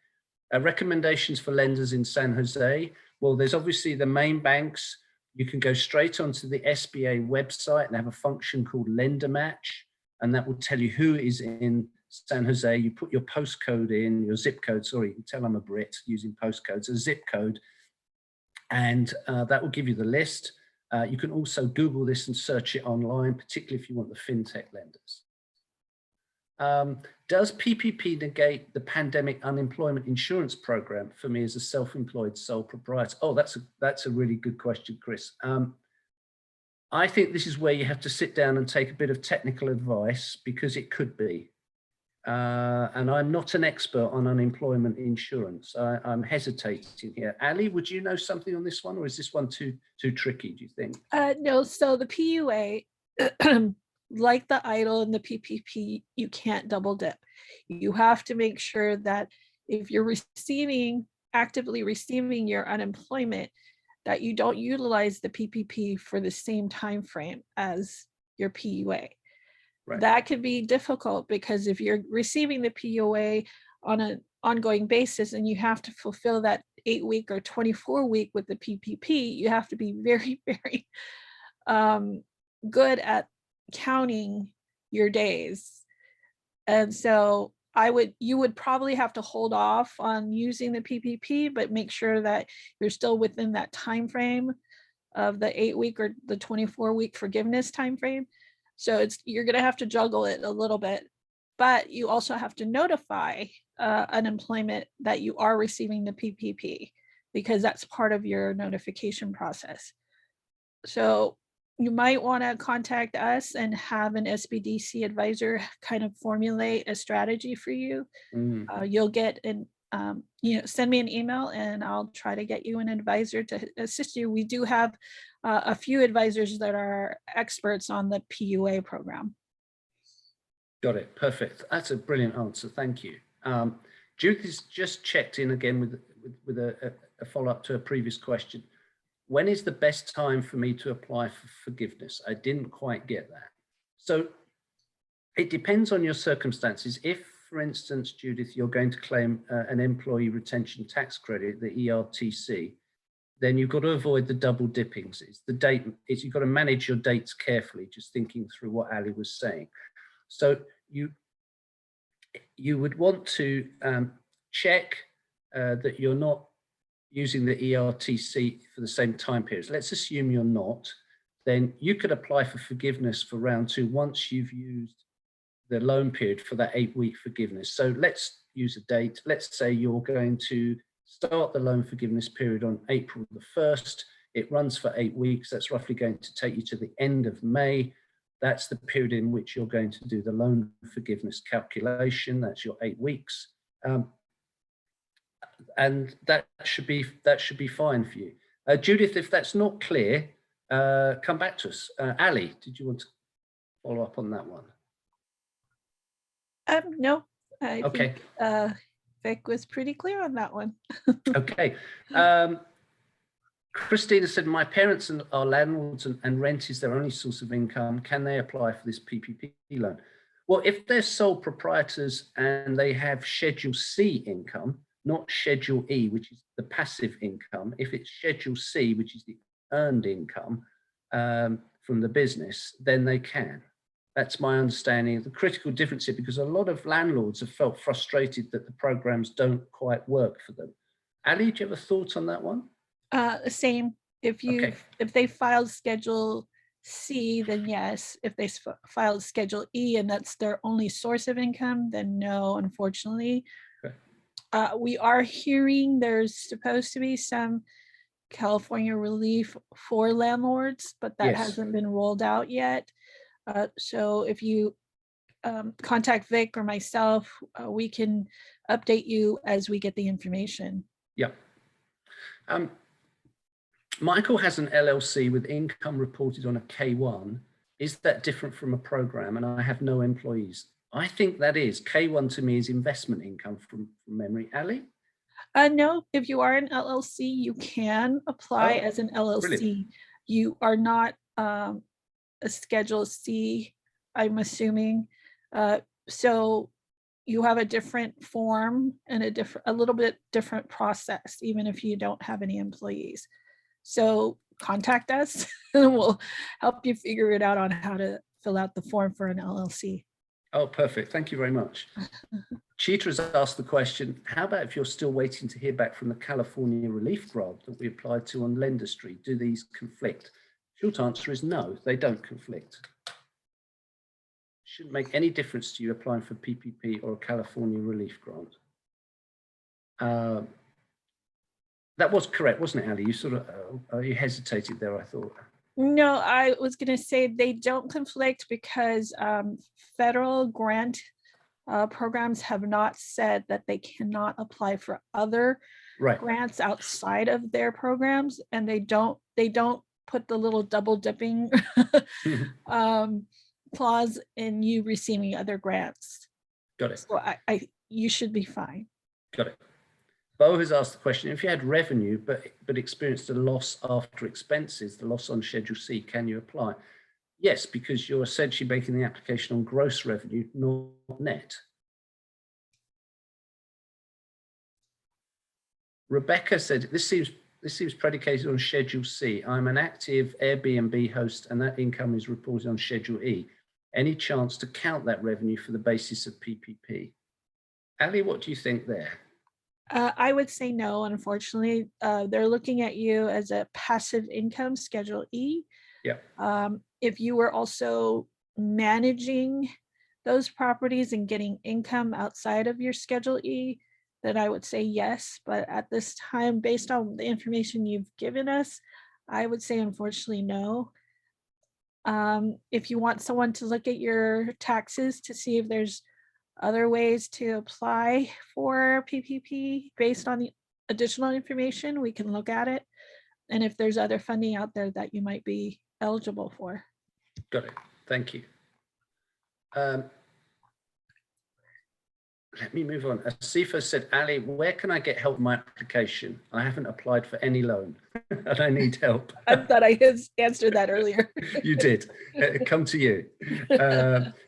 Recommendations for lenders in San Jose. Well, there's obviously the main banks. You can go straight onto the SBA website and have a function called Lender Match, and that will tell you who is in San Jose. You put your postcode in, your zip code, sorry, you can tell I'm a Brit using postcodes, a zip code, and that will give you the list. You can also Google this and search it online, particularly if you want the fintech lenders. Does PPP negate the pandemic unemployment insurance program for me as a self-employed sole proprietor? Oh, that's a really good question, Chris. I think this is where you have to sit down and take a bit of technical advice, because it could be. And I'm not an expert on unemployment insurance. I'm hesitating here. Ali, would you know something on this one, or is this one too tricky, do you think? No, so the PUA, like the EIDL and the PPP, you can't double dip. You have to make sure that if you're actively receiving your unemployment, that you don't utilize the PPP for the same time frame as your PUA. Right. That could be difficult, because if you're receiving the PUA on an ongoing basis and you have to fulfill that 8-week or 24-week with the PPP, you have to be very, very good at counting your days. And so you would probably have to hold off on using the PPP, but make sure that you're still within that time frame of the 8-week or the 24-week forgiveness time frame. So you're going to have to juggle it a little bit, but you also have to notify unemployment that you are receiving the PPP, because that's part of your notification process. So you might want to contact us and have an SBDC advisor kind of formulate a strategy for you. You'll get send me an email and I'll try to get you an advisor to assist you. We do have a few advisors that are experts on the PUA program. Got it. Perfect. That's a brilliant answer. Thank you. Judith has just checked in again with a follow-up to a previous question. When is the best time for me to apply for forgiveness? I didn't quite get that. So it depends on your circumstances. If, for instance, Judith, you're going to claim an employee retention tax credit, the ERTC, then you've got to avoid the double dippings. It's the date. You've got to manage your dates carefully, just thinking through what Ali was saying. So you would want to check that you're not using the ERTC for the same time periods. Let's assume you're not. Then you could apply for forgiveness for round 2 once you've used the loan period for that 8-week forgiveness. So let's use a date. Let's say you're going to start the loan forgiveness period on April the 1st. It runs for 8 weeks. That's roughly going to take you to the end of May. That's the period in which you're going to do the loan forgiveness calculation. That's your 8 weeks. And that should be fine for you. Judith, if that's not clear, come back to us. Ali, did you want to follow up on that one? No, I think Vic was pretty clear on that one. Okay. Christina said, my parents are landlords and rent is their only source of income. Can they apply for this PPP loan? Well, if they're sole proprietors and they have Schedule C income, not Schedule E, which is the passive income, if it's Schedule C, which is the earned income from the business, then they can. That's my understanding of the critical difference here, because a lot of landlords have felt frustrated that the programs don't quite work for them. Ali, do you have a thought on that one? Same. If they filed Schedule C, then yes. If they filed Schedule E and that's their only source of income, then no, unfortunately. Okay. We are hearing there's supposed to be some California relief for landlords, but that Yes. hasn't been rolled out yet. So if you contact Vic or myself, we can update you as we get the information. Yeah. Michael has an LLC with income reported on a K1. Is that different from a program? And I have no employees. I think that is. K1 to me is investment income from memory. Ali? No, if you are an LLC, you can apply as an LLC. Brilliant. You are not a Schedule C, I'm assuming. So you have a different form and a little bit different process, even if you don't have any employees. So contact us and we'll help you figure it out on how to fill out the form for an LLC. Oh, perfect. Thank you very much. Cheetah has asked the question, how about if you're still waiting to hear back from the California relief grant that we applied to on Lender Street? Do these conflict? Short answer is no, they don't conflict. Shouldn't make any difference to you applying for PPP or a California relief grant. That was correct, wasn't it, Ali? You sort of, you hesitated there, I thought. No, I was going to say they don't conflict because federal grant programs have not said that they cannot apply for other grants outside of their programs, and they don't put the little double dipping clause in you receiving other grants. Got it. So you should be fine. Got it. Bo has asked the question, if you had revenue but experienced a loss after expenses, the loss on Schedule C, can you apply? Yes, because you're essentially making the application on gross revenue, not net. Rebecca said, this seems predicated on Schedule C. I'm an active Airbnb host and that income is reported on Schedule E. Any chance to count that revenue for the basis of PPP? Ali, what do you think there? I would say no, unfortunately. They're looking at you as a passive income, Schedule E. Yeah. If you were also managing those properties and getting income outside of your Schedule E, then I would say yes. But at this time, based on the information you've given us, I would say unfortunately no. If you want someone to look at your taxes to see if there's other ways to apply for PPP based on the additional information, we can look at it. And if there's other funding out there that you might be eligible for. Got it. Thank you. Let me move on. Asifa said, Ali, where can I get help with my application? I haven't applied for any loan and I need help. I thought I answered that earlier. You did. Come to you.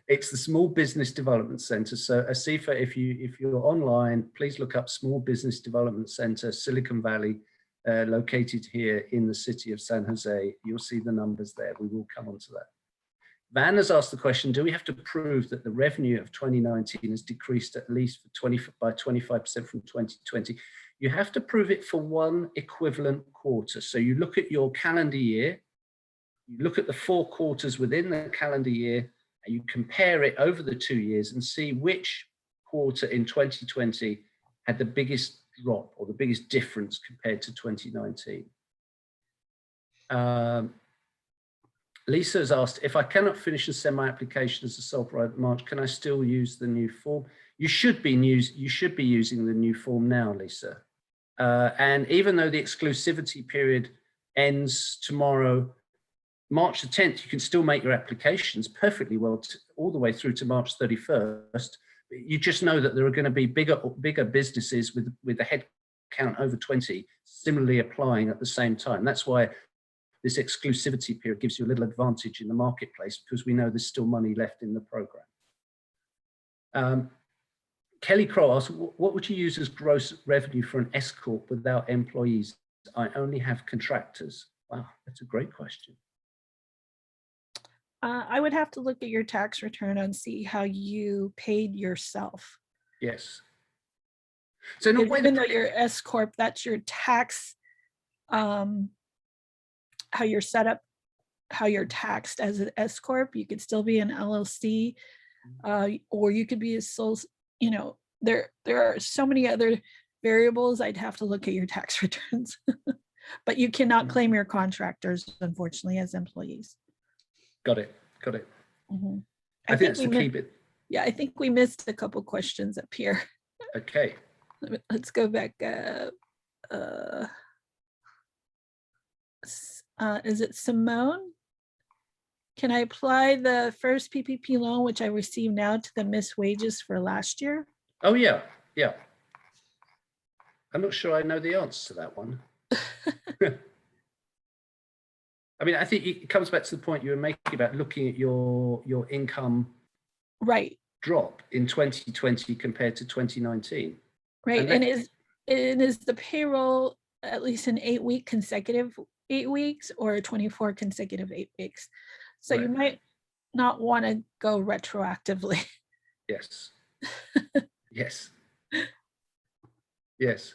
It's the Small Business Development Center. So Asifa, if you're online, please look up Small Business Development Center, Silicon Valley, located here in the city of San Jose. You'll see the numbers there. We will come on to that. Van has asked the question, do we have to prove that the revenue of 2019 has decreased at least by 25% from 2020? You have to prove it for one equivalent quarter. So you look at your calendar year, you look at the 4 quarters within the calendar year, and you compare it over the 2 years and see which quarter in 2020 had the biggest drop or the biggest difference compared to 2019. Lisa has asked, if I cannot finish and send my application as a sole proprietor March, can I still use the new form? You should be using the new form now, Lisa. And even though the exclusivity period ends tomorrow, March the 10th, you can still make your applications perfectly well all the way through to March 31st. You just know that there are going to be bigger businesses with a head count over 20 similarly applying at the same time. That's why this exclusivity period gives you a little advantage in the marketplace because we know there's still money left in the program. Kelly Crow asked, what would you use as gross revenue for an S Corp without employees? I only have contractors. Wow, that's a great question. I would have to look at your tax return and see how you paid yourself. Yes. So in a way, even though you're S Corp, that's your tax how you're set up, how you're taxed as an S corp. You could still be an LLC, or you could be a sole. You know, there are so many other variables. I'd have to look at your tax returns, but you cannot claim your contractors, unfortunately, as employees. Got it. Got it. Mhm. I think that's the key bit. Yeah, I think we missed a couple questions up here. Okay. Let's go back. Is it Simone? Can I apply the first PPP loan, which I received now, to the missed wages for last year? Oh, yeah. Yeah. I'm not sure I know the answer to that one. I mean, I think it comes back to the point you were making about looking at your Right. income drop in 2020 compared to 2019. Right. And is the payroll at least an 8-week consecutive 8 weeks or 24 consecutive 8 weeks? So Right. you might not want to go retroactively. Yes. Yes. Yes.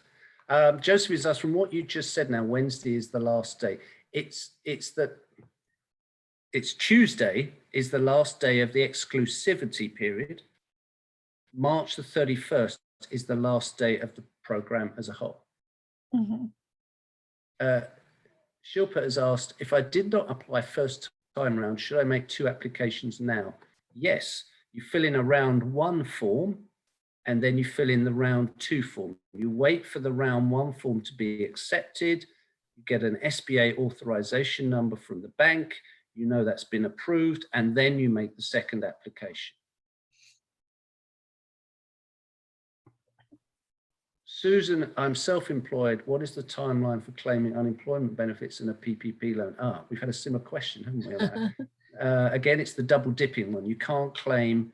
Joseph is asked, from what you just said now, Wednesday is the last day. It's Tuesday is the last day of the exclusivity period. March the 31st is the last day of the program as a whole. Mm-hmm. Shilpa has asked, if I did not apply first time round, should I make 2 applications now? Yes, you fill in a round 1 form and then you fill in the round 2 form. You wait for the round 1 form to be accepted. You get an SBA authorization number from the bank. You know that's been approved, and then you make the second application. Susan, I'm self-employed. What is the timeline for claiming unemployment benefits and a PPP loan? We've had a similar question, haven't we? On that? Again, it's the double dipping one. You can't claim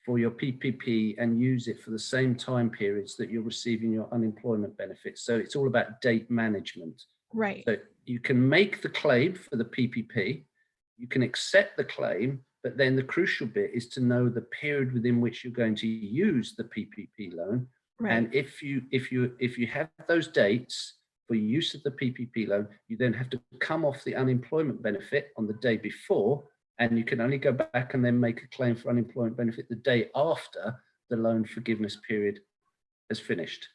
for your PPP and use it for the same time periods that you're receiving your unemployment benefits. So it's all about date management. Right. So you can make the claim for the PPP, you can accept the claim, but then the crucial bit is to know the period within which you're going to use the PPP loan. Right. And if you have those dates for use of the PPP loan, you then have to come off the unemployment benefit on the day before, and you can only go back and then make a claim for unemployment benefit the day after the loan forgiveness period has finished.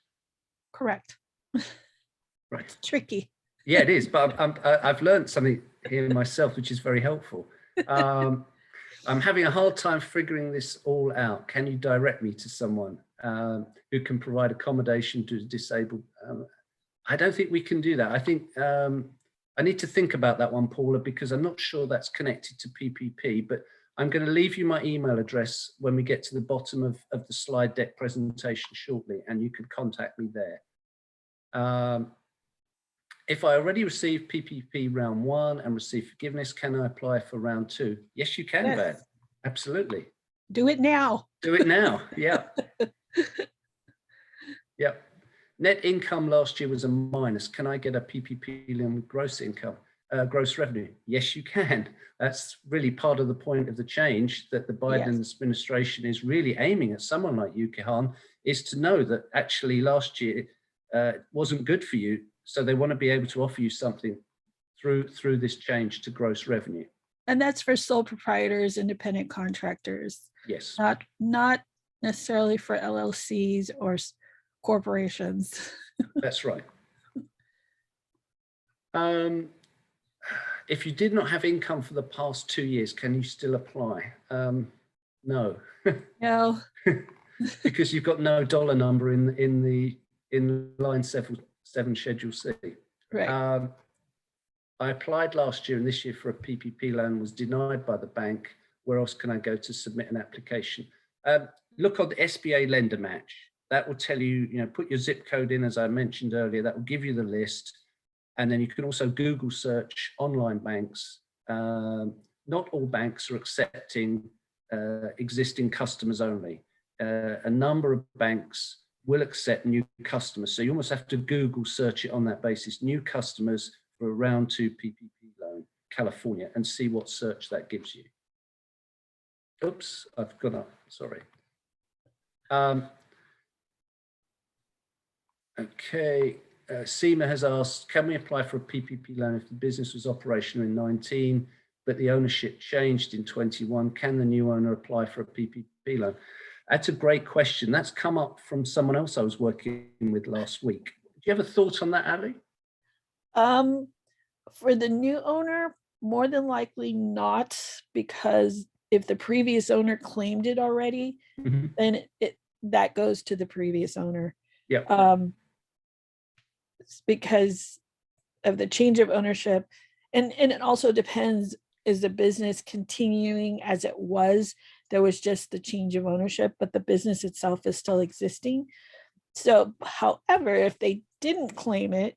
Correct. Right. It's tricky. Yeah, it is, but I've learned something here myself, which is very helpful. I'm having a hard time figuring this all out. Can you direct me to someone who can provide accommodation to disabled? I don't think we can do that. I think I need to think about that one, Paula, because I'm not sure that's connected to PPP, but I'm going to leave you my email address when we get to the bottom of the slide deck presentation shortly, and you can contact me there. If I already received PPP round 1 and received forgiveness, can I apply for round 2? Yes, you can, Van. Absolutely. Do it now. Do it now. Yeah. Yep. Net income last year was a minus. Can I get a PPP loan with gross income, gross revenue? Yes, you can. That's really part of the point of the change that the Biden administration is really aiming at someone like you, Kehan, is to know that actually last year wasn't good for you. So they want to be able to offer you something through this change to gross revenue. And that's for sole proprietors, independent contractors. Yes. Not necessarily for LLCs or corporations. That's right. If you did not have income for the past 2 years, can you still apply? No. No. Because you've got no dollar number in line 7 Schedule C. Right. I applied last year and this year for a PPP loan, was denied by the bank. Where else can I go to submit an application? Look on the SBA lender match. That will tell you, put your zip code in, as I mentioned earlier, that will give you the list. And then you can also Google search online banks. Not all banks are accepting existing customers only. A number of banks will accept new customers. So you almost have to Google search it on that basis, new customers for a round 2 PPP loan, California, and see what search that gives you. Oops, I've gone up, sorry. Okay, Seema has asked, can we apply for a PPP loan if the business was operational in 19, but the ownership changed in 21? Can the new owner apply for a PPP loan? That's a great question. That's come up from someone else I was working with last week. Do you have a thought on that, Ali? For the new owner, more than likely not, because if the previous owner claimed it already, then that goes to the previous owner. Yeah. It's because of the change of ownership, and it also depends, is the business continuing as it was? There was just the change of ownership, but the business itself is still existing. So, however, if they didn't claim it,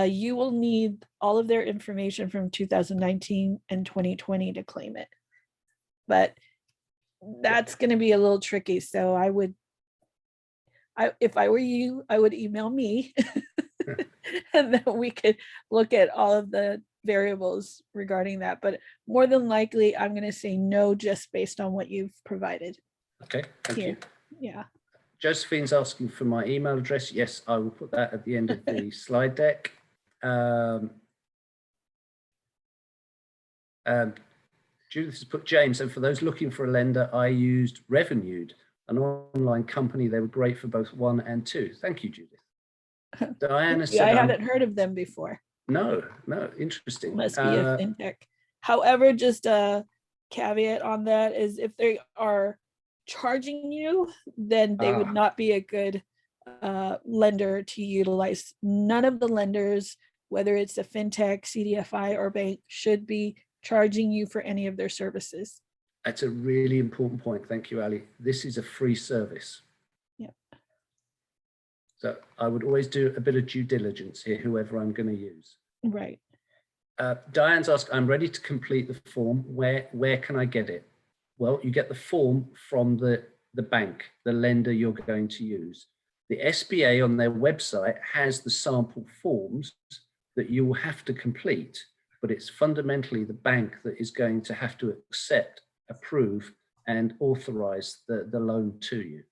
you will need all of their information from 2019 and 2020 to claim it. But that's going to be a little tricky. So if I were you, I would email me and then we could look at all of the variables regarding that. But more than likely, I'm going to say no, just based on what you've provided. Okay, thank you. Yeah. Josephine's asking for my email address. Yes, I will put that at the end of the slide deck. Judith has put, James, and for those looking for a lender, I used Revenued, an online company. They were great for both 1 and 2. Thank you, Judith. Diana said, I hadn't heard of them before. No, interesting. Must be a fintech. However, just a caveat on that is if they are charging you, then they would not be a good lender to utilize. None of the lenders, whether it's a fintech, CDFI, or bank, should be charging you for any of their services. That's a really important point. Thank you, Ali. This is a free service. Yep. So I would always do a bit of due diligence here, whoever I'm going to use. Right. Diane's asked, I'm ready to complete the form. Where can I get it? Well, you get the form from the bank, the lender you're going to use. The SBA on their website has the sample forms that you will have to complete, but it's fundamentally the bank that is going to have to accept, approve, and authorize the loan to you.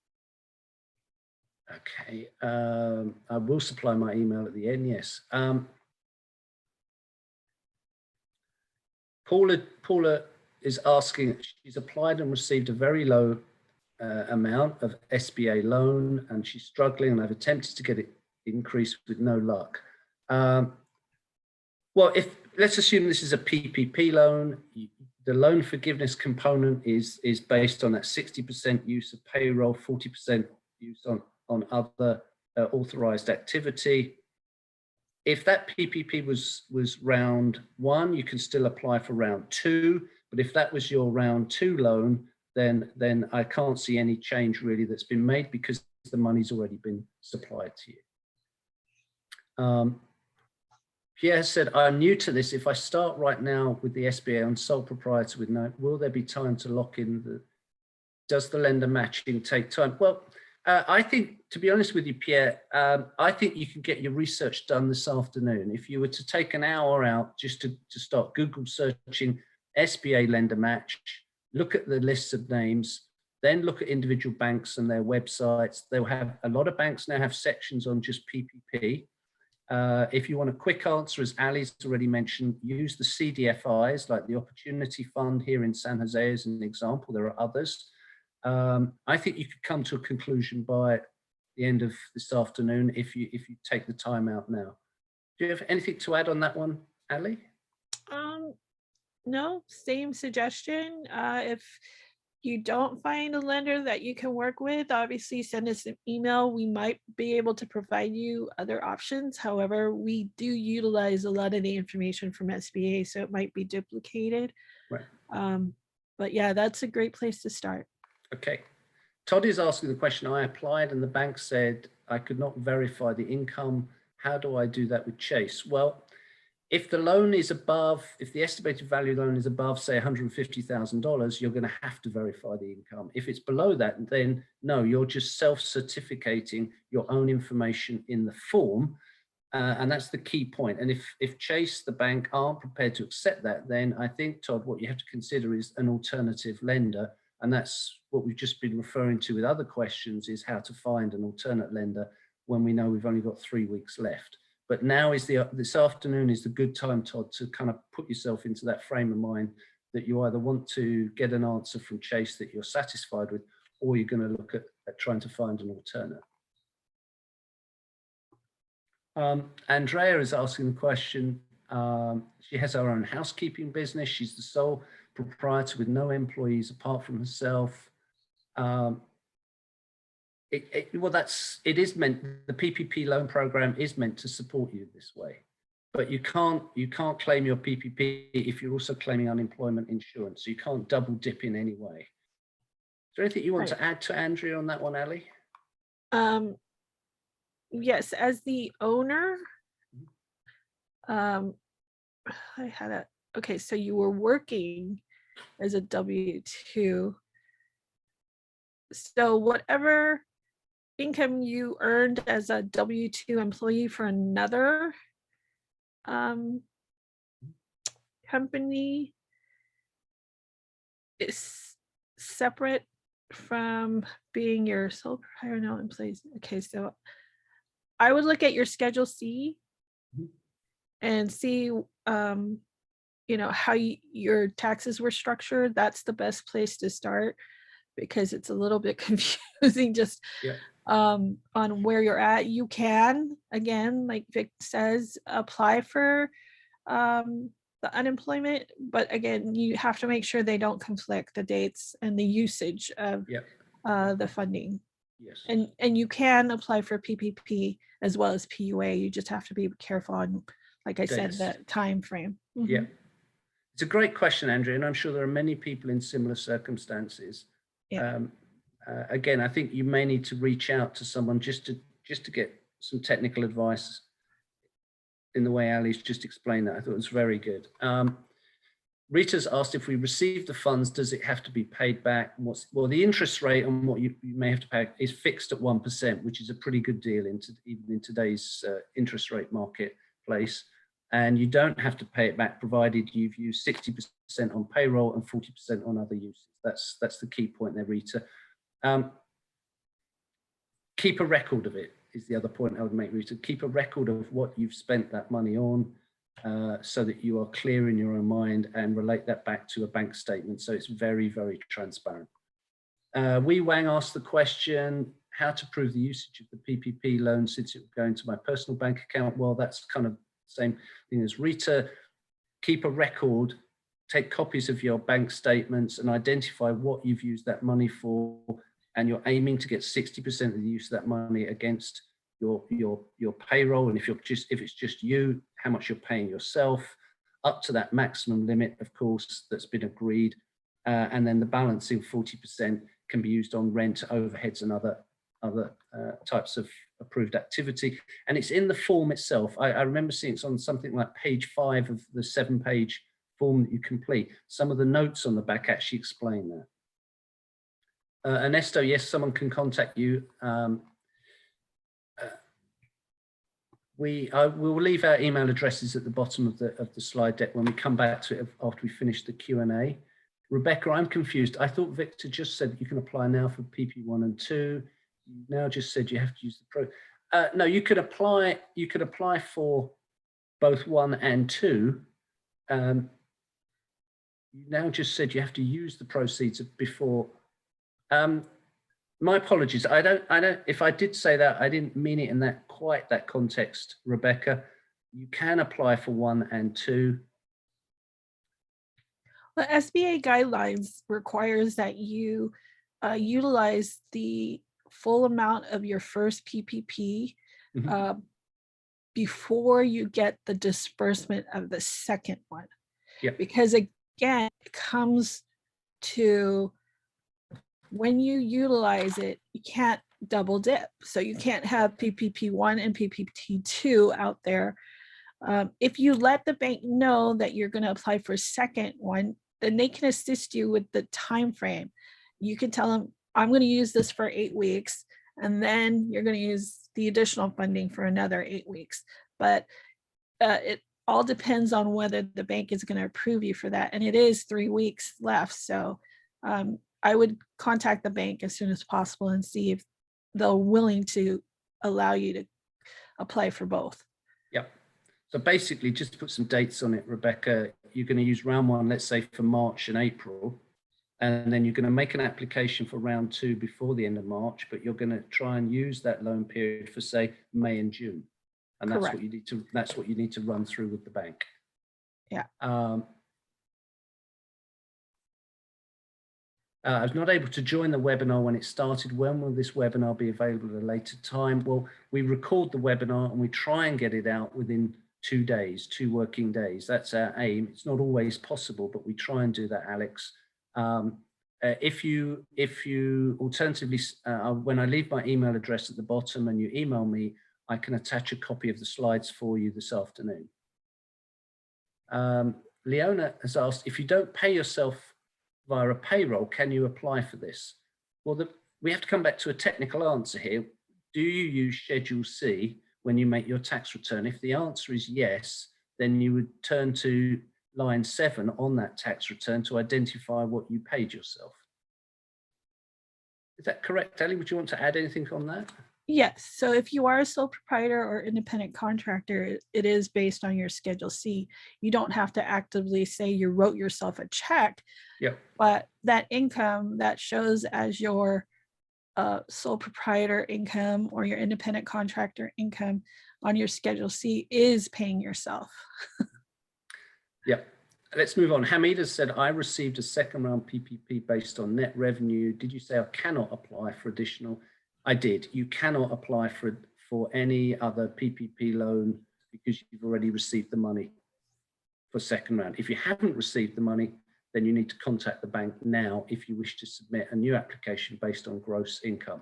Okay, I will supply my email at the end, yes. Paula is asking, she's applied and received a very low amount of SBA loan, and she's struggling, and I've attempted to get it increased with no luck. Well, let's assume this is a PPP loan. The loan forgiveness component is based on that 60% use of payroll, 40% use on other authorized activity. If that PPP was round 1, you can still apply for round 2. But if that was your round 2 loan, then I can't see any change really that's been made because the money's already been supplied to you. Pierre said, I'm new to this. If I start right now with the SBA on sole proprietor with no, will there be time to lock in does the lender matching take time? Well, I think, to be honest with you, Pierre, I think you can get your research done this afternoon. If you were to take an hour out just to start Google searching SBA lender match, look at the lists of names, then look at individual banks and their websites. They'll have, a lot of banks now have sections on just PPP. If you want a quick answer, as Ali's already mentioned, use the CDFIs, like the Opportunity Fund here in San Jose as an example. There are others. I think you could come to a conclusion by the end of this afternoon if you take the time out now. Do you have anything to add on that one, Ali? No, same suggestion. If you don't find a lender that you can work with, obviously send us an email. We might be able to provide you other options. However, we do utilize a lot of the information from SBA, so it might be duplicated. Right. But yeah, that's a great place to start. Okay. Todd is asking the question, I applied and the bank said I could not verify the income. How do I do that with Chase? Well, if the loan is above, if the estimated value loan is above, say, $150,000, you're going to have to verify the income. If it's below that, then no, you're just self-certificating your own information in the form. And that's the key point. And if Chase, the bank, aren't prepared to accept that, then I think, Todd, what you have to consider is an alternative lender. And that's what we've just been referring to with other questions, is how to find an alternate lender when we know we've only got 3 weeks left. But now is this afternoon is the good time, Todd, to kind of put yourself into that frame of mind that you either want to get an answer from Chase that you're satisfied with, or you're going to look at trying to find an alternate. Andrea is asking the question. She has her own housekeeping business. She's the sole proprietor with no employees apart from herself. Well, it is meant, the PPP loan program is meant to support you this way, but you can't claim your PPP if you're also claiming unemployment insurance. So you can't double dip in any way. Is there anything you want to add to Andrea on that one, Ali? Yes, as the owner, I had a, okay, so you were working as a W-2. So whatever income you earned as a W-2 employee for another company is separate from being your sole proprietor, no employees. Okay, so I would look at your Schedule C and see, you know, how your taxes were structured. That's the best place to start, because it's a little bit confusing just on where you're at. You can, again, like Vic says, apply for the unemployment, but again, you have to make sure they don't conflict, the dates and the usage of the funding. Yes. And you can apply for PPP as well as PUA. You just have to be careful on, like I said, the time frame. Yeah. It's a great question, Andrea, and I'm sure there are many people in similar circumstances. Again, I think you may need to reach out to someone just to get some technical advice in the way Ali's just explained that. I thought it was very good. Rita's asked, if we receive the funds, does it have to be paid back? Well, the interest rate on what you may have to pay is fixed at 1%, which is a pretty good deal even in today's interest rate marketplace. And you don't have to pay it back, provided you've used 60% on payroll and 40% on other uses. That's the key point there, Rita. Keep a record of it is the other point I would make, Rita. Keep a record of what you've spent that money on, so that you are clear in your own mind, and relate that back to a bank statement. So it's very, very transparent. Wee Wang asked the question, how to prove the usage of the PPP loan since it would go into my personal bank account. Well, that's kind of the same thing as Rita. Keep a record, take copies of your bank statements and identify what you've used that money for. And you're aiming to get 60% of the use of that money against your payroll. And if it's just you, how much you're paying yourself, up to that maximum limit, of course, that's been agreed. And then the balancing 40% can be used on rent, overheads, and other types of approved activity. And it's in the form itself. I remember seeing it's on something like page 5 of the 7-page form that you complete. Some of the notes on the back actually explain that. Ernesto, yes, someone can contact you. We will leave our email addresses at the bottom of the slide deck when we come back to it after we finish the Q&A. Rebecca, I'm confused. I thought Victor just said that you can apply now for PP1 and 2. You now just said you have to use the pro. No, you could apply for both 1 and 2. You now just said you have to use the proceeds before. My apologies. I don't, if I did say that, I didn't mean it in quite that context, Rebecca. You can apply for 1 and 2. The SBA guidelines requires that you utilize the full amount of your first PPP before you get the disbursement of the second one. Yep. Because again, it comes to when you utilize it, you can't double dip. So you can't have PPP1 and PPP2 out there. If you let the bank know that you're going to apply for a second one, then they can assist you with the time frame. You can tell them, I'm going to use this for 8 weeks, and then you're going to use the additional funding for another 8 weeks. But it all depends on whether the bank is going to approve you for that. And it is 3 weeks left. So I would contact the bank as soon as possible and see if they're willing to allow you to apply for both. Yep. So basically, just to put some dates on it, Rebecca, you're going to use round one, let's say for March and April, and then you're going to make an application for round two before the end of March, but you're going to try and use that loan period for, say, May and June. And that's Correct. what you need to run through with the bank. Yeah. I was not able to join the webinar when it started. When will this webinar be available at a later time? Well, we record the webinar and we try and get it out within 2 days, 2 working days. That's our aim. It's not always possible, but we try and do that, Alex. If you alternatively, when I leave my email address at the bottom and you email me, I can attach a copy of the slides for you this afternoon. Leona has asked, if you don't pay yourself via a payroll, can you apply for this? Well, we have to come back to a technical answer here. Do you use Schedule C when you make your tax return? If the answer is yes, then you would turn to line 7 on that tax return to identify what you paid yourself. Is that correct, Ellie? Would you want to add anything on that? Yes. So if you are a sole proprietor or independent contractor, it is based on your Schedule C. You don't have to actively say you wrote yourself a check. Yep. But that income that shows as your sole proprietor income or your independent contractor income on your Schedule C is paying yourself. Yep. Let's move on. Hamida said, I received a second round PPP based on net revenue. Did you say I cannot apply for additional? I did. You cannot apply for any other PPP loan because you've already received the money for second round. If you haven't received the money, then you need to contact the bank now if you wish to submit a new application based on gross income.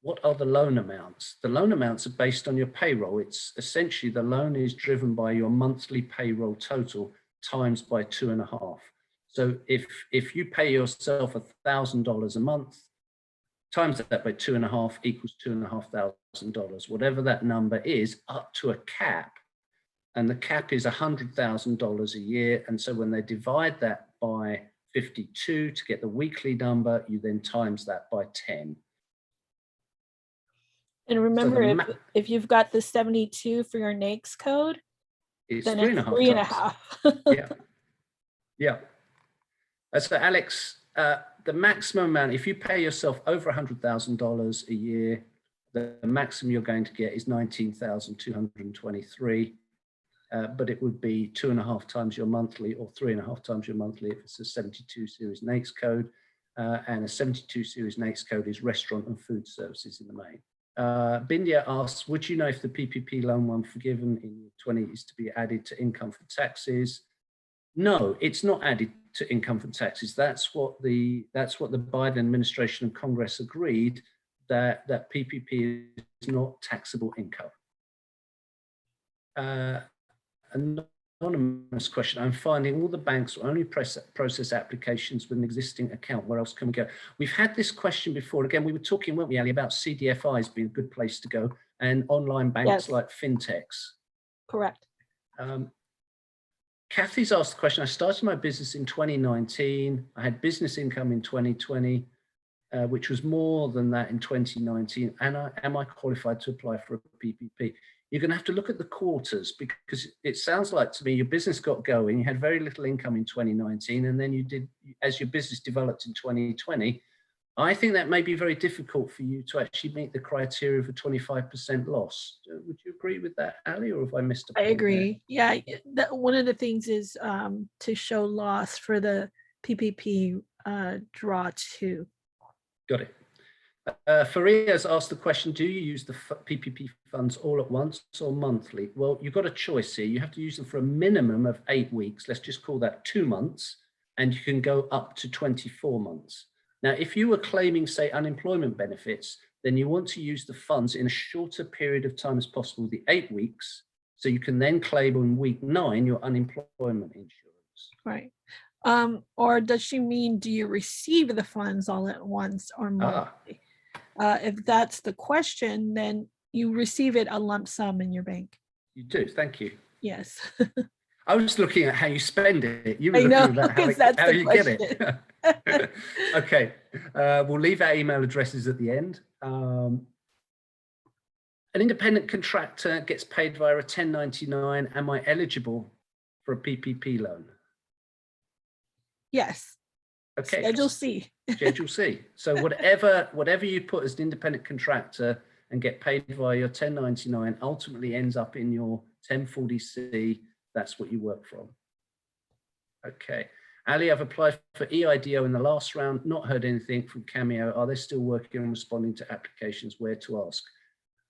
What are the loan amounts? The loan amounts are based on your payroll. It's essentially the loan is driven by your monthly payroll total times by 2.5. So if you pay yourself $1,000 a month, times that by 2.5 equals $2,500. Whatever that number is, up to a cap, and the cap is $100,000 a year. And so when they divide that by 52 to get the weekly number, you then times that by 10. And remember, so if you've got the 72 for your NAICS code, it's then 3.5 it's 3.5. Yeah. Yeah. So Alex, the maximum amount, if you pay yourself over $100,000 a year, the maximum you're going to get is $19,223, but it would be 2.5 times your monthly or 3.5 times your monthly if it's a 72 series NAICS code, and a 72 series NAICS code is restaurant and food services in the main. Bindia asks, would you know if the PPP loan one forgiven in 20 is to be added to income for taxes? No, it's not added to income for taxes. That's what the Biden administration and Congress agreed, that PPP is not taxable income. Anonymous question. I'm finding all the banks will only process applications with an existing account. Where else can we go? We've had this question before. Again, we were talking, weren't we, Ali, about CDFIs being a good place to go and online banks yes. like fintechs. Correct. Kathy's asked the question, I started my business in 2019. I had business income in 2020, which was more than that in 2019. And am I qualified to apply for a PPP? You're going to have to look at the quarters, because it sounds like to me your business got going, you had very little income in 2019, and then you did, as your business developed in 2020, I think that may be very difficult for you to actually meet the criteria of a 25% loss. Would you agree with that, Ali, or have I missed a point? I agree. There? Yeah, one of the things is to show loss for the PPP draw too. Got it. Faria has asked the question, do you use the PPP funds all at once or monthly? Well, you've got a choice here. You have to use them for a minimum of 8 weeks. Let's just call that 2 months, and you can go up to 24 months. Now, if you were claiming, say, unemployment benefits, then you want to use the funds in a shorter period of time as possible, the 8 weeks, so you can then claim on week 9 your unemployment insurance. Right. Or does she mean, do you receive the funds all at once or monthly? If that's the question, then you receive it a lump sum in your bank. You do, thank you. Yes. I was looking at how you spend it. You were I know, looking at because that's how the you question. get it. Okay, we'll leave our email addresses at the end. An independent contractor gets paid via a 1099. Am I eligible for a PPP loan? Yes. Okay. Schedule C. Schedule C. So whatever you put as an independent contractor and get paid via your 1099 ultimately ends up in your 1040C. That's what you work from. Okay. Ali, I've applied for EIDO in the last round, not heard anything from Cameo. Are they still working on responding to applications? Where to ask?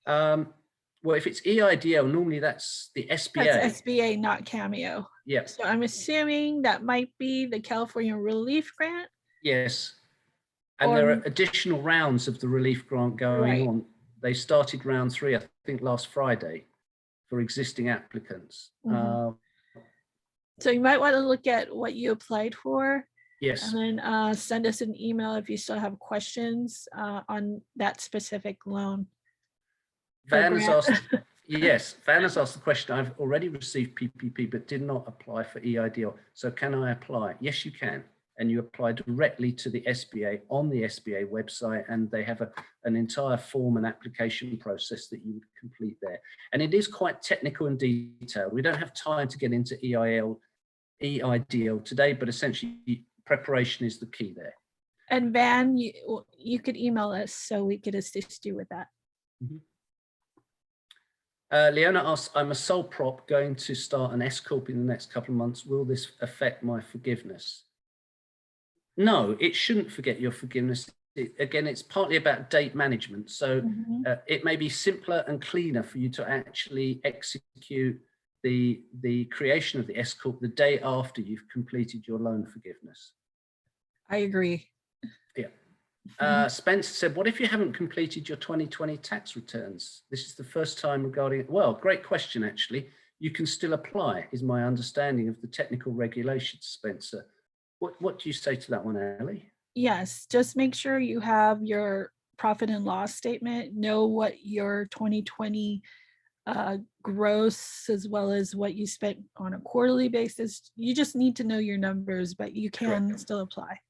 Well, if it's EIDO, normally that's the SBA. That's SBA, not Cameo. Yeah. So I'm assuming that might be the California Relief Grant. Yes. And there are additional rounds of the relief grant going on. They started round 3, I think, last Friday for existing applicants. So you might want to look at what you applied for. Yes. And then send us an email if you still have questions on that specific loan. Van has asked, yes, Van has asked the question, I've already received PPP, but did not apply for EIDL. So can I apply? Yes, you can. And you apply directly to the SBA on the SBA website, and they have an entire form and application process that you would complete there. And it is quite technical and detailed. We don't have time to get into EIDL today, but essentially preparation is the key there. And Van, you could email us so we could assist you with that. Leona asks, I'm a sole prop going to start an S Corp in the next couple of months. Will this affect my forgiveness? No, it shouldn't forget your forgiveness. Again, it's partly about date management. So it may be simpler and cleaner for you to actually execute the creation of the S Corp the day after you've completed your loan forgiveness. I agree. Yeah. Spencer said, what if you haven't completed your 2020 tax returns? This is the first time regarding, well, great question, actually. You can still apply, is my understanding of the technical regulations, Spencer. What do you say to that one, Ali? Yes, just make sure you have your profit and loss statement, know what your 2020 gross as well as what you spent on a quarterly basis. You just need to know your numbers, but you can still apply.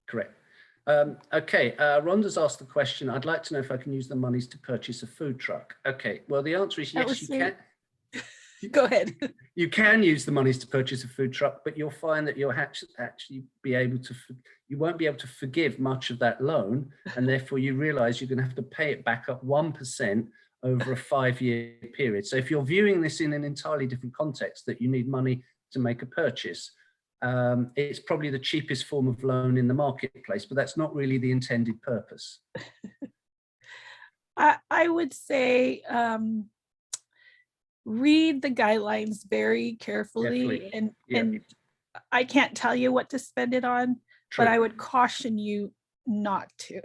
Correct. Okay, Rhonda's asked the question, I'd like to know if I can use the monies to purchase a food truck. Okay, well, the answer is yes, you can. Go ahead. You can use the monies to purchase a food truck, but you'll find that you'll actually be able to, you won't be able to forgive much of that loan. And therefore you realize you're going to have to pay it back up 1% over a 5-year period. So if you're viewing this in an entirely different context, that you need money to make a purchase, it's probably the cheapest form of loan in the marketplace, but that's not really the intended purpose. I would say read the guidelines very carefully. And I can't tell you what to spend it on, but I would caution you not to.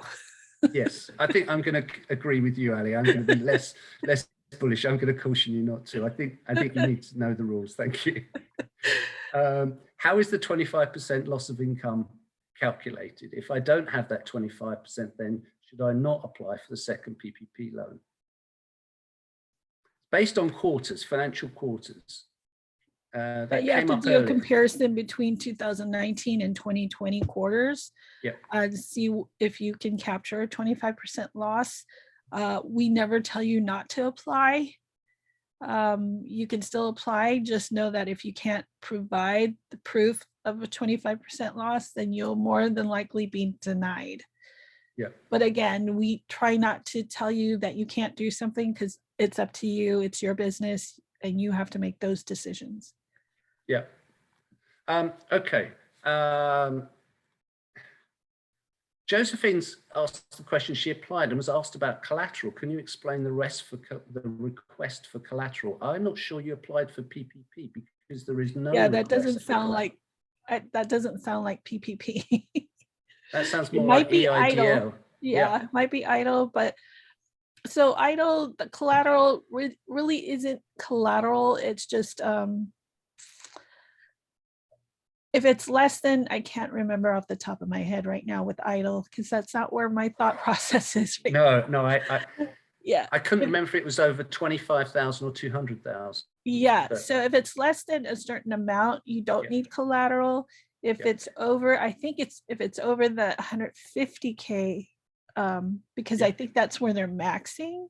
Yes, I think I'm going to agree with you, Ali. I'm going to be less bullish. I'm going to caution you not to. I think you need to know the rules. Thank you. How is the 25% loss of income calculated? If I don't have that 25%, then should I not apply for the second PPP loan? Based on quarters, financial quarters. But you have to do a comparison between 2019 and 2020 quarters to see if you can capture a 25% loss. We never tell you not to apply. You can still apply. Just know that if you can't provide the proof of a 25% loss, then you'll more than likely be denied. Yeah. But again, we try not to tell you that you can't do something because it's up to you. It's your business and you have to make those decisions. Yeah. Okay. Josephine's asked the question, she applied and was asked about collateral. Can you explain the rest for the request for collateral? I'm not sure you applied for PPP because there is no. Yeah, that doesn't sound like PPP. That sounds more like EIDL. Yeah, it might be idle, but so idle, the collateral really isn't collateral. It's just if it's less than, I can't remember off the top of my head right now with idle, because that's not where my thought process is. Right no, I couldn't remember if it was over 25,000 or 200,000. Yeah, so if it's less than a certain amount, you don't need collateral. If it's over, I think if it's over the 150K, because I think that's where they're maxing,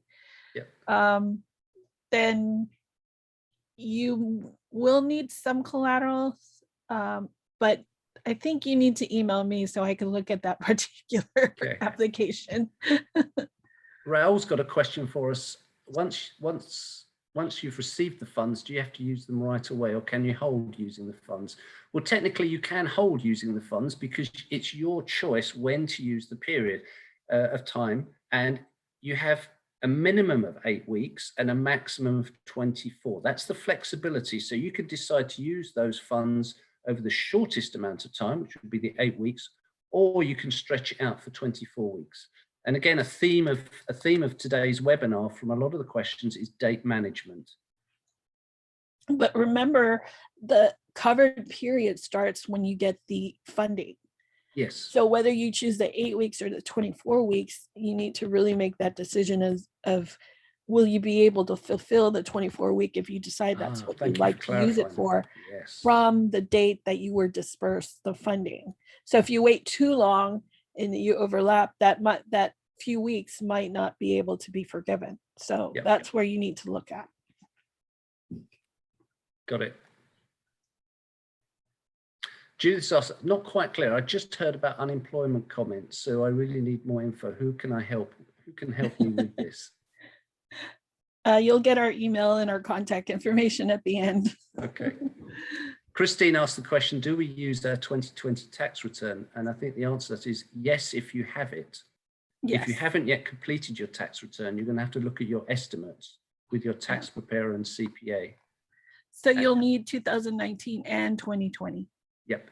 then you will need some collateral, but I think you need to email me so I can look at that particular application. Raul's got a question for us. Once you've received the funds, do you have to use them right away, or can you hold using the funds? Well, technically you can hold using the funds because it's your choice when to use the period of time, and you have a minimum of 8 weeks and a maximum of 24. That's the flexibility. So you could decide to use those funds over the shortest amount of time, which would be the 8 weeks, or you can stretch it out for 24 weeks. And again, a theme of today's webinar from a lot of the questions is date management. But remember, the covered period starts when you get the funding. Yes. So whether you choose the 8 weeks or the 24 weeks, you need to really make that decision of will you be able to fulfill the 24-week if you decide that's what you'd like to use it for, from the date that you were dispersed the funding. So if you wait too long and you overlap, that few weeks might not be able to be forgiven. So that's where you need to look at. Got it. Judith asked, not quite clear. I just heard about unemployment comments, so I really need more info. Who can I help? Who can help me with this? You'll get our email and our contact information at the end. Okay. Christine asked the question, do we use our 2020 tax return? And I think the answer to that is yes, if you have it. Yes. If you haven't yet completed your tax return, you're going to have to look at your estimates with your tax preparer and CPA. So you'll need 2019 and 2020. Yep.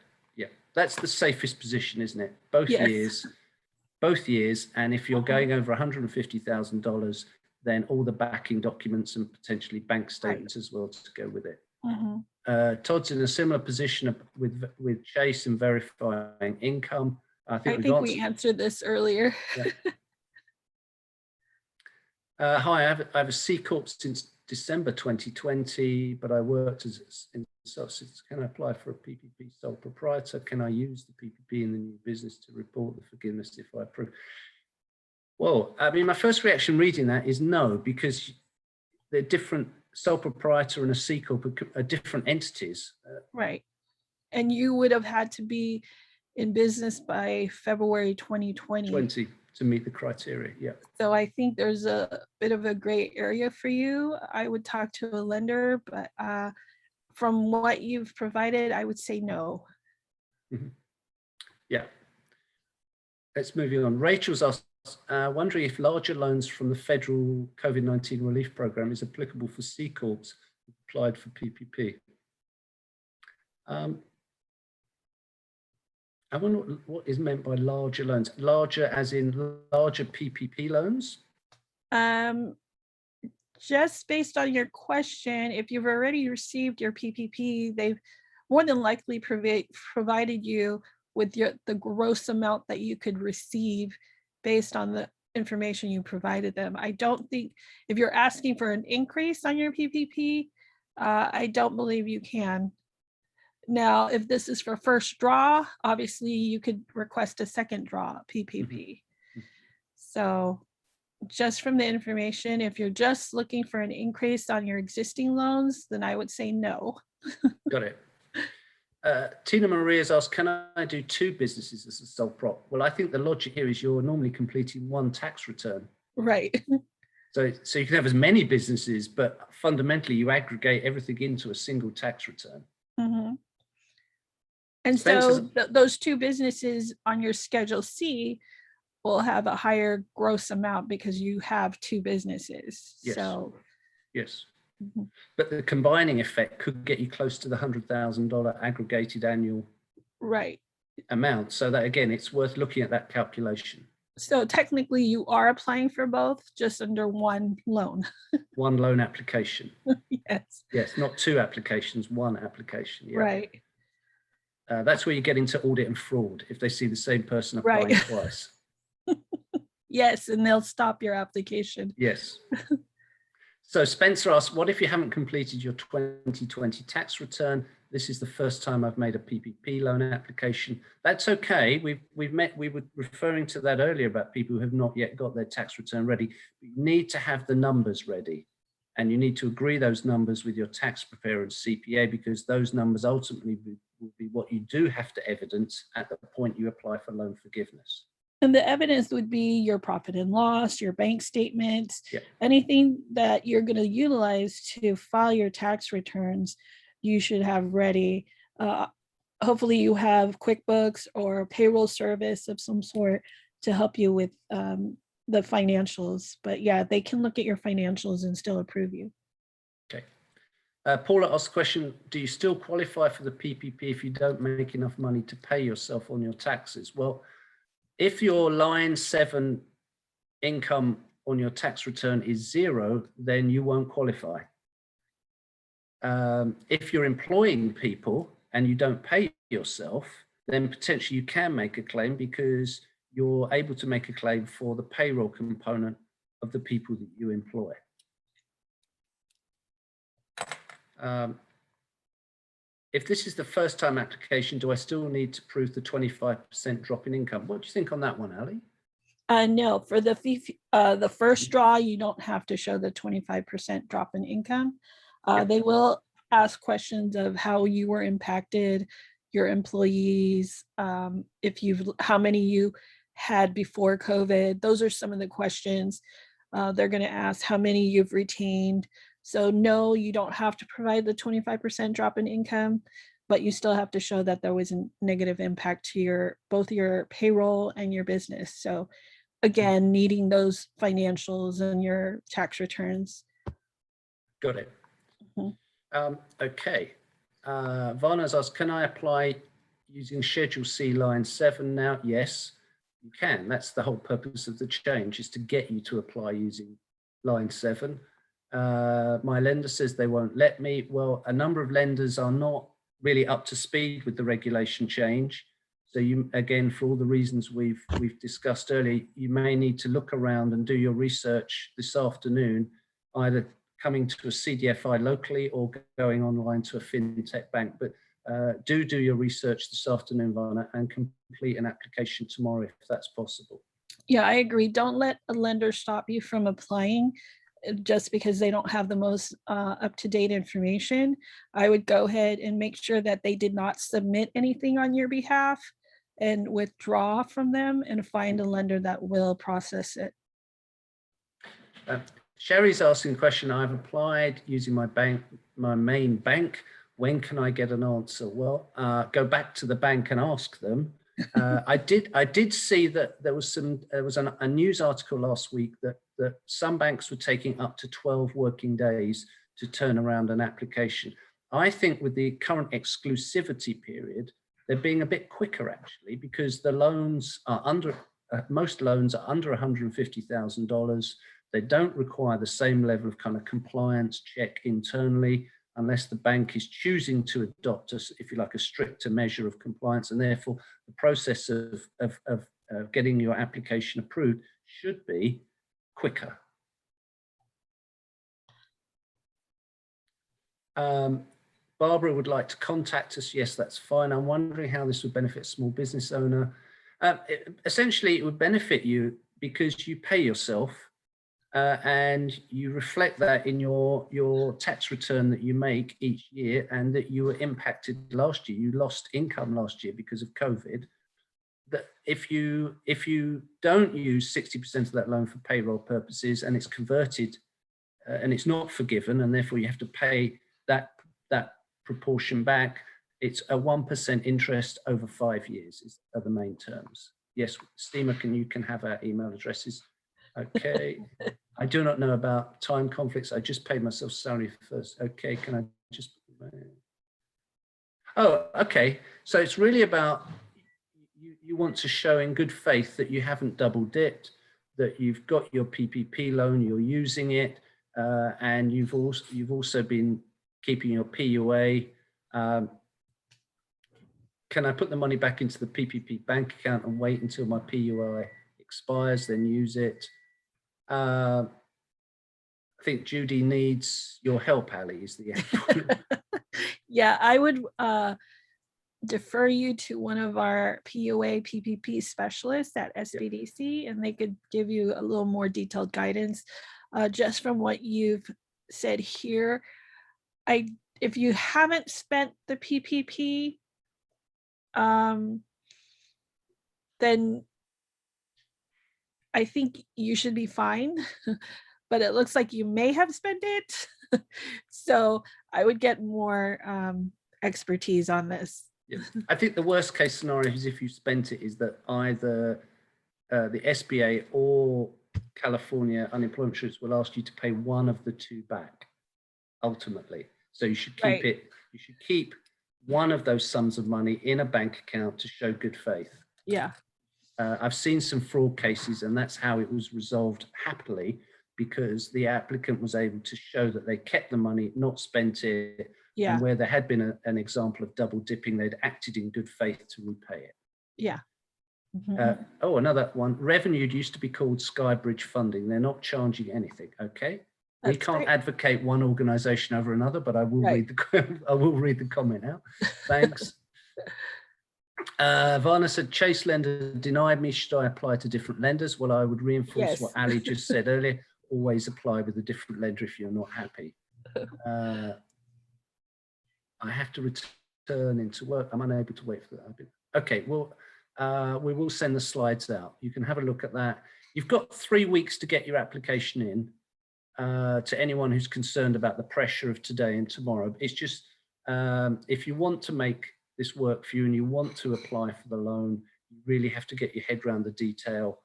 That's the safest position, isn't it? Both years. And if you're going over $150,000, then all the backing documents and potentially bank statements as well to go with it. Todd's in a similar position with Chase and verifying income. I think we answered this earlier. Hi, I have a C Corp since December 2020, but I worked can I apply for a PPP sole proprietor? Can I use the PPP in the new business to report the forgiveness if I approve? Well, I mean, my first reaction reading that is no, because they're different. Sole proprietor and a C Corp are different entities. Right. And you would have had to be in business by February 2020 to meet the criteria. Yeah. So I think there's a bit of a gray area for you. I would talk to a lender, but from what you've provided, I would say no. Yeah. Let's move on. Rachel's asked, wondering if larger loans from the federal COVID-19 relief program is applicable for C Corps applied for PPP. I wonder what is meant by larger loans. Larger as in larger PPP loans? Just based on your question, if you've already received your PPP, they've more than likely provided you with the gross amount that you could receive based on the information you provided them. I don't think, if you're asking for an increase on your PPP, I don't believe you can. Now, if this is for first draw, obviously you could request a second draw PPP. So just from the information, if you're just looking for an increase on your existing loans, then I would say no. Got it. Tina Maria's asked, can I do 2 businesses as a sole prop? Well, I think the logic here is you're normally completing 1 tax return. Right. So you can have as many businesses, but fundamentally you aggregate everything into a single tax return. And so those 2 businesses on your Schedule C will have a higher gross amount because you have 2 businesses. Yes. So yes. But the combining effect could get you close to the $100,000 aggregated annual amount. So that, again, it's worth looking at that calculation. So technically you are applying for both, just under 1 loan. 1 loan application. Yes. Yes, not 2 applications, 1 application. Yeah. Right. That's where you get into audit and fraud if they see the same person applying twice. Yes, and they'll stop your application. Yes. So Spencer asks, what if you haven't completed your 2020 tax return this is the first time I've made a PPP loan application. That's okay. We were referring to that earlier about people who have not yet got their tax return ready. You need to have the numbers ready, and you need to agree those numbers with your tax preparer and CPA, because those numbers ultimately will be what you do have to evidence at the point you apply for loan forgiveness. And the evidence would be your profit and loss, your bank statements, Yep. anything that you're going to utilize to file your tax returns, you should have ready. Hopefully you have QuickBooks or a payroll service of some sort to help you with the financials. But yeah, they can look at your financials and still approve you. Okay. Paula asked the question, do you still qualify for the PPP if you don't make enough money to pay yourself on your taxes? Well, if your line 7 income on your tax return is 0, then you won't qualify. If you're employing people and you don't pay yourself, then potentially you can make a claim, because you're able to make a claim for the payroll component of the people that you employ. If this is the first time application, do I still need to prove the 25% drop in income? What do you think on that one, Ali? No, for the first draw, you don't have to show the 25% drop in income. They will ask questions of how you were impacted, your employees, how many you had before COVID. Those are some of the questions. They're going to ask how many you've retained. So no, you don't have to provide the 25% drop in income, but you still have to show that there was a negative impact to both your payroll and your business. So again, needing those financials and your tax returns. Got it. Mm-hmm. Okay. Varna's asked, can I apply using Schedule C line 7 now? Yes, you can. That's the whole purpose of the change, is to get you to apply using line 7. My lender says they won't let me. Well, a number of lenders are not really up to speed with the regulation change. So you, again, for all the reasons we've discussed earlier, you may need to look around and do your research this afternoon, either coming to a CDFI locally or going online to a fintech bank. But do your research this afternoon, Varna, and complete an application tomorrow if that's possible. Yeah, I agree. Don't let a lender stop you from applying just because they don't have the most up-to-date information. I would go ahead and make sure that they did not submit anything on your behalf and withdraw from them and find a lender that will process it. Sherry's asking a question. I've applied using my main bank. When can I get an answer? Well, go back to the bank and ask them. I did see that there was a news article last week that some banks were taking up to 12 working days to turn around an application. I think with the current exclusivity period, they're being a bit quicker actually, because the loans are most loans are under $150,000. They don't require the same level of kind of compliance check internally, unless the bank is choosing to adopt, if you like, a stricter measure of compliance, and therefore the process of getting your application approved should be quicker. Barbara would like to contact us. Yes, that's fine. I'm wondering how this would benefit a small business owner. Essentially, it would benefit you because you pay yourself and you reflect that in your tax return that you make each year, and that you were impacted last year. You lost income last year because of COVID. That if you don't use 60% of that loan for payroll purposes and it's converted and it's not forgiven, and therefore you have to pay that proportion back, it's a 1% interest over 5 years are the main terms. Yes, Steamer, you can have our email addresses. Okay. I do not know about time conflicts. I just paid myself salary first. Okay, can I just... Oh, okay. So it's really about you want to show in good faith that you haven't double dipped, that you've got your PPP loan, you're using it, and you've also been keeping your PUA. Can I put the money back into the PPP bank account and wait until my PUI expires, then use it? I think Judy needs your help, Ali, is the answer. Yeah, I would defer you to one of our POA PPP specialists at SBDC, and they could give you a little more detailed guidance. Just from what you've said here, if you haven't spent the PPP, then I think you should be fine. But it looks like you may have spent it. So I would get more expertise on this. Yeah. I think the worst case scenario is if you spent it is that either the SBA or California unemployment insurance will ask you to pay one of the two back ultimately. So you should keep Right. you should keep one of those sums of money in a bank account to show good faith. Yeah. I've seen some fraud cases, and that's how it was resolved happily, because the applicant was able to show that they kept the money, not spent it, Yeah. and where there had been an example of double dipping, they'd acted in good faith to repay it. Yeah. Oh, another one. Revenue used to be called Skybridge funding. They're not charging anything. Okay. We That's can't great. advocate one organization over another, but I will read the I will read the comment out. Thanks. Varna said, Chase lender denied me. Should I apply to different lenders? Well, I would reinforce what Ali just said earlier. Always apply with a different lender if you're not happy. I have to return into work. I'm unable to wait for that. Okay, well, we will send the slides out. You can have a look at that. You've got 3 weeks to get your application in. To anyone who's concerned about the pressure of today and tomorrow. It's just, if you want to make this work for you and you want to apply for the loan, you really have to get your head around the detail,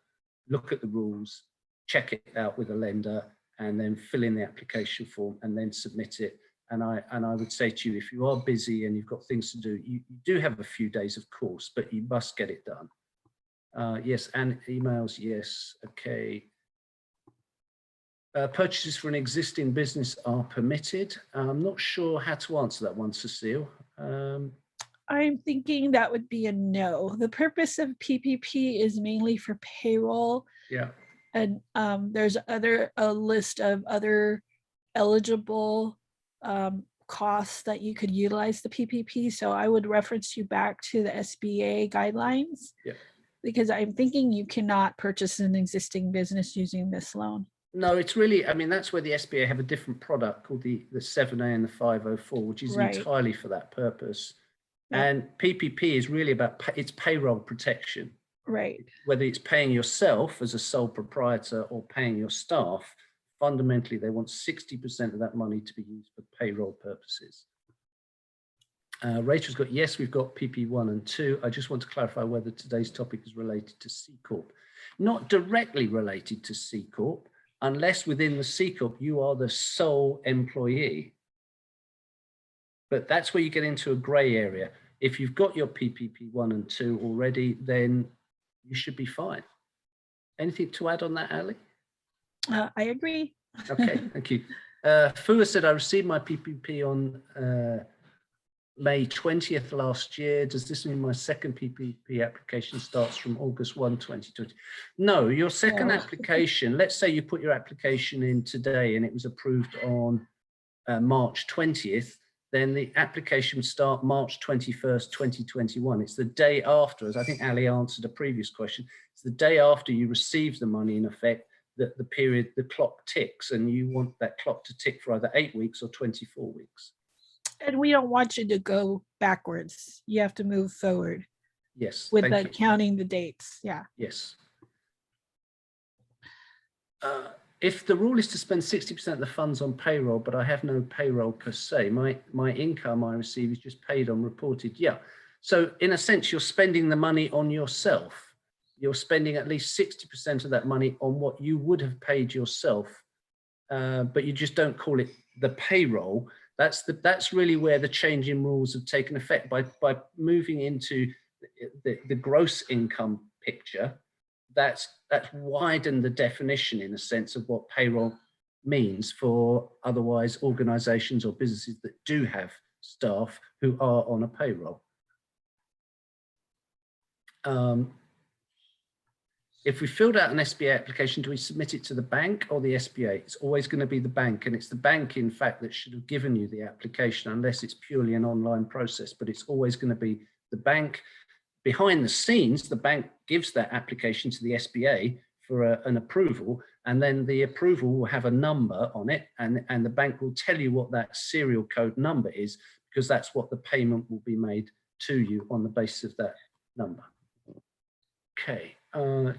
look at the rules, check it out with a lender, and then fill in the application form and then submit it. And I would say to you, if you are busy and you've got things to do, you do have a few days, of course, but you must get it done. Yes, and emails, yes, okay. Purchases for an existing business are permitted. I'm not sure how to answer that one, Cecile. I'm thinking that would be a no. The purpose of PPP is mainly for payroll. Yeah. And there's a list of other eligible costs that you could utilize the PPP. So I would reference you back to the SBA guidelines. Yeah. Because I'm thinking you cannot purchase an existing business using this loan. No, it's really, I mean, that's where the SBA have a different product called the 7A and the 504, which is entirely for that purpose. Yeah. And PPP is really about, it's payroll protection. Right. Whether it's paying yourself as a sole proprietor or paying your staff, fundamentally, they want 60% of that money to be used for payroll purposes. Rachel's got, yes, we've got PP1 and 2. I just want to clarify whether today's topic is related to C Corp. Not directly related to C Corp, unless within the C Corp, you are the sole employee. But that's where you get into a gray area. If you've got your PPP1 and 2 already, then you should be fine. Anything to add on that, Ali? I agree. Okay, thank you. Fua said, I received my PPP on May 20th last year. Does this mean my second PPP application starts from August 1, 2020? No, your second application, let's say you put your application in today and it was approved on March 20th, then the application would start March 21st, 2021. It's the day after, as I think Ali answered a previous question, it's the day after you receive the money in effect that the clock ticks, and you want that clock to tick for either 8 weeks or 24 weeks. And we don't want you to go backwards. You have to move forward. Yes. With the counting the dates. Yeah. Yes. If the rule is to spend 60% of the funds on payroll, but I have no payroll per se, my income I receive is just paid on reported. Yeah. So in a sense, you're spending the money on yourself. You're spending at least 60% of that money on what you would have paid yourself, but you just don't call it the payroll. That's really where the change in rules have taken effect by moving into the gross income picture. That's widened the definition in a sense of what payroll means for otherwise organizations or businesses that do have staff who are on a payroll. If we filled out an SBA application, do we submit it to the bank or the SBA? It's always going to be the bank, and it's the bank, in fact, that should have given you the application, unless it's purely an online process, but it's always going to be the bank. Behind the scenes, the bank gives that application to the SBA for an approval, and then the approval will have a number on it, and the bank will tell you what that serial code number is, because that's what the payment will be made to you on the basis of that number. Okay,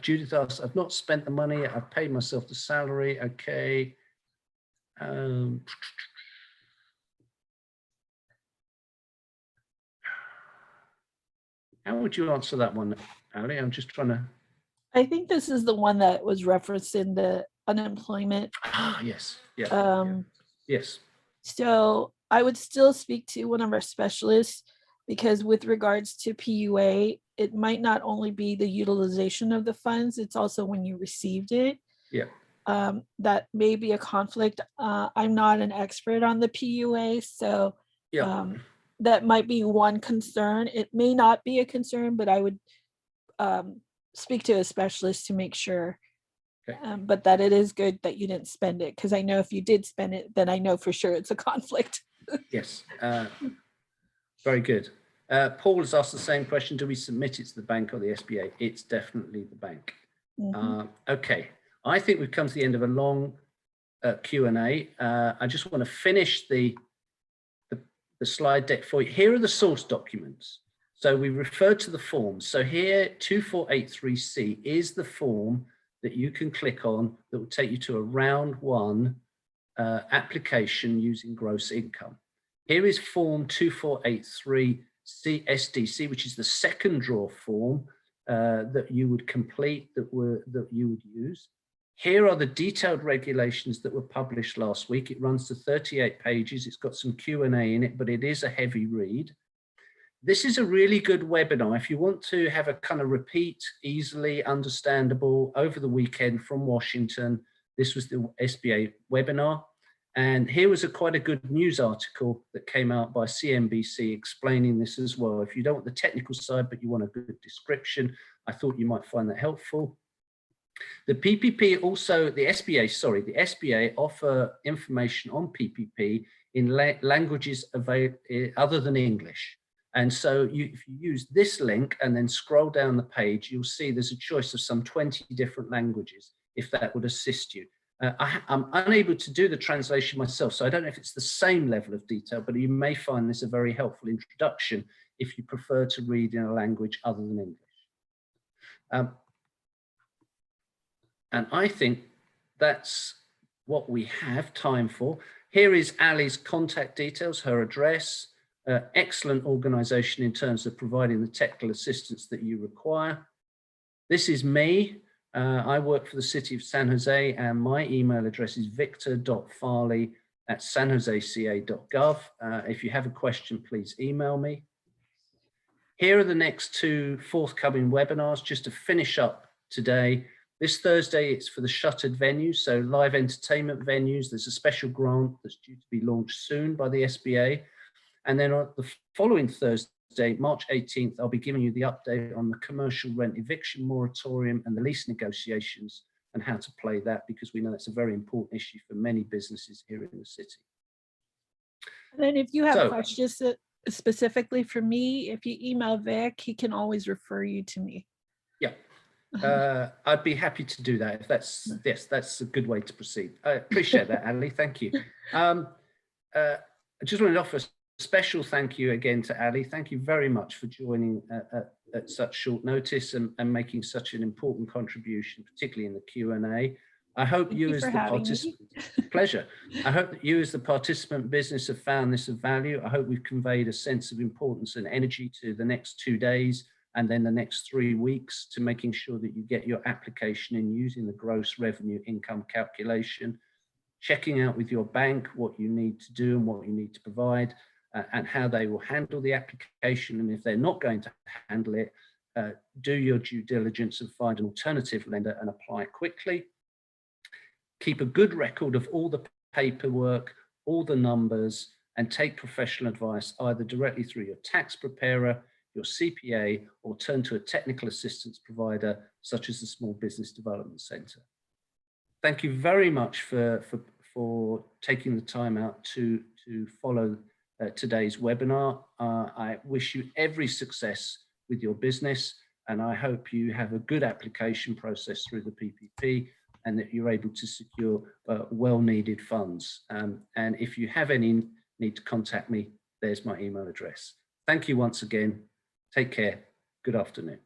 Judith asks, I've not spent the money, I've paid myself the salary. Okay. How would you answer that one, Ali? I'm just trying to. I think this is the one that was referenced in the unemployment. Ah, yes. Yeah. Yes. So I would still speak to one of our specialists, because with regards to PUA, it might not only be the utilization of the funds, it's also when you received it. Yeah. That may be a conflict. I'm not an expert on the PUA, so Yeah. that might be one concern. It may not be a concern, but I would speak to a specialist to make sure. Okay. But that it is good that you didn't spend it, because I know if you did spend it, then I know for sure it's a conflict. Yes. Very good. Paul has asked the same question. Do we submit it to the bank or the SBA? It's definitely the bank. Okay. I think we've come to the end of a long Q&A. I just want to finish the slide deck for you. Here are the source documents. So we referred to the forms. So here, 2483C is the form that you can click on that will take you to a round one application using gross income. Here is form 2483 SDC, which is the second draw form that you would complete, that you would use. Here are the detailed regulations that were published last week. It runs to 38 pages. It's got some Q&A in it, but it is a heavy read. This is a really good webinar. If you want to have a kind of repeat, easily understandable over the weekend from Washington, this was the SBA webinar. And here was quite a good news article that came out by CNBC explaining this as well. If you don't want the technical side, but you want a good description, I thought you might find that helpful. The PPP also, the SBA offer information on PPP in languages other than English. And so if you use this link and then scroll down the page, you'll see there's a choice of some 20 different languages, if that would assist you. I'm unable to do the translation myself, so I don't know if it's the same level of detail, but you may find this a very helpful introduction if you prefer to read in a language other than English. And I think that's what we have time for. Here is Ali's contact details, her address, excellent organization in terms of providing the technical assistance that you require. This is me. I work for the city of San Jose, and my email address is victor.farley@sanjoseca.gov. If you have a question, please email me. Here are the next two forthcoming webinars, just to finish up today. This Thursday, it's for the shuttered venues, so live entertainment venues. There's a special grant that's due to be launched soon by the SBA. And then on the following Thursday, March 18th, I'll be giving you the update on the commercial rent eviction moratorium and the lease negotiations and how to play that, because we know that's a very important issue for many businesses here in the city. And then if you have questions specifically for me, if you email Vic, he can always refer you to me. Yeah. I'd be happy to do that if that's, yes, that's a good way to proceed. I appreciate that, Ali. Thank you. I just wanted to offer a special thank you again to Ali. Thank you very much for joining at such short notice and making such an important contribution, particularly in the Q&A. I hope you as the participant, pleasure. I hope that you as the participant business have found this of value. I hope we've conveyed a sense of importance and energy to the next 2 days and then the next 3 weeks to making sure that you get your application in using the gross revenue income calculation, checking out with your bank what you need to do and what you need to provide, and how they will handle the application. And if they're not going to handle it, do your due diligence and find an alternative lender and apply quickly. Keep a good record of all the paperwork, all the numbers, and take professional advice either directly through your tax preparer, your CPA, or turn to a technical assistance provider such as the Small Business Development Centre. Thank you very much for taking the time out to follow today's webinar. I wish you every success with your business, and I hope you have a good application process through the PPP and that you're able to secure well-needed funds. And if you have any need to contact me, there's my email address. Thank you once again. Take care. Good afternoon.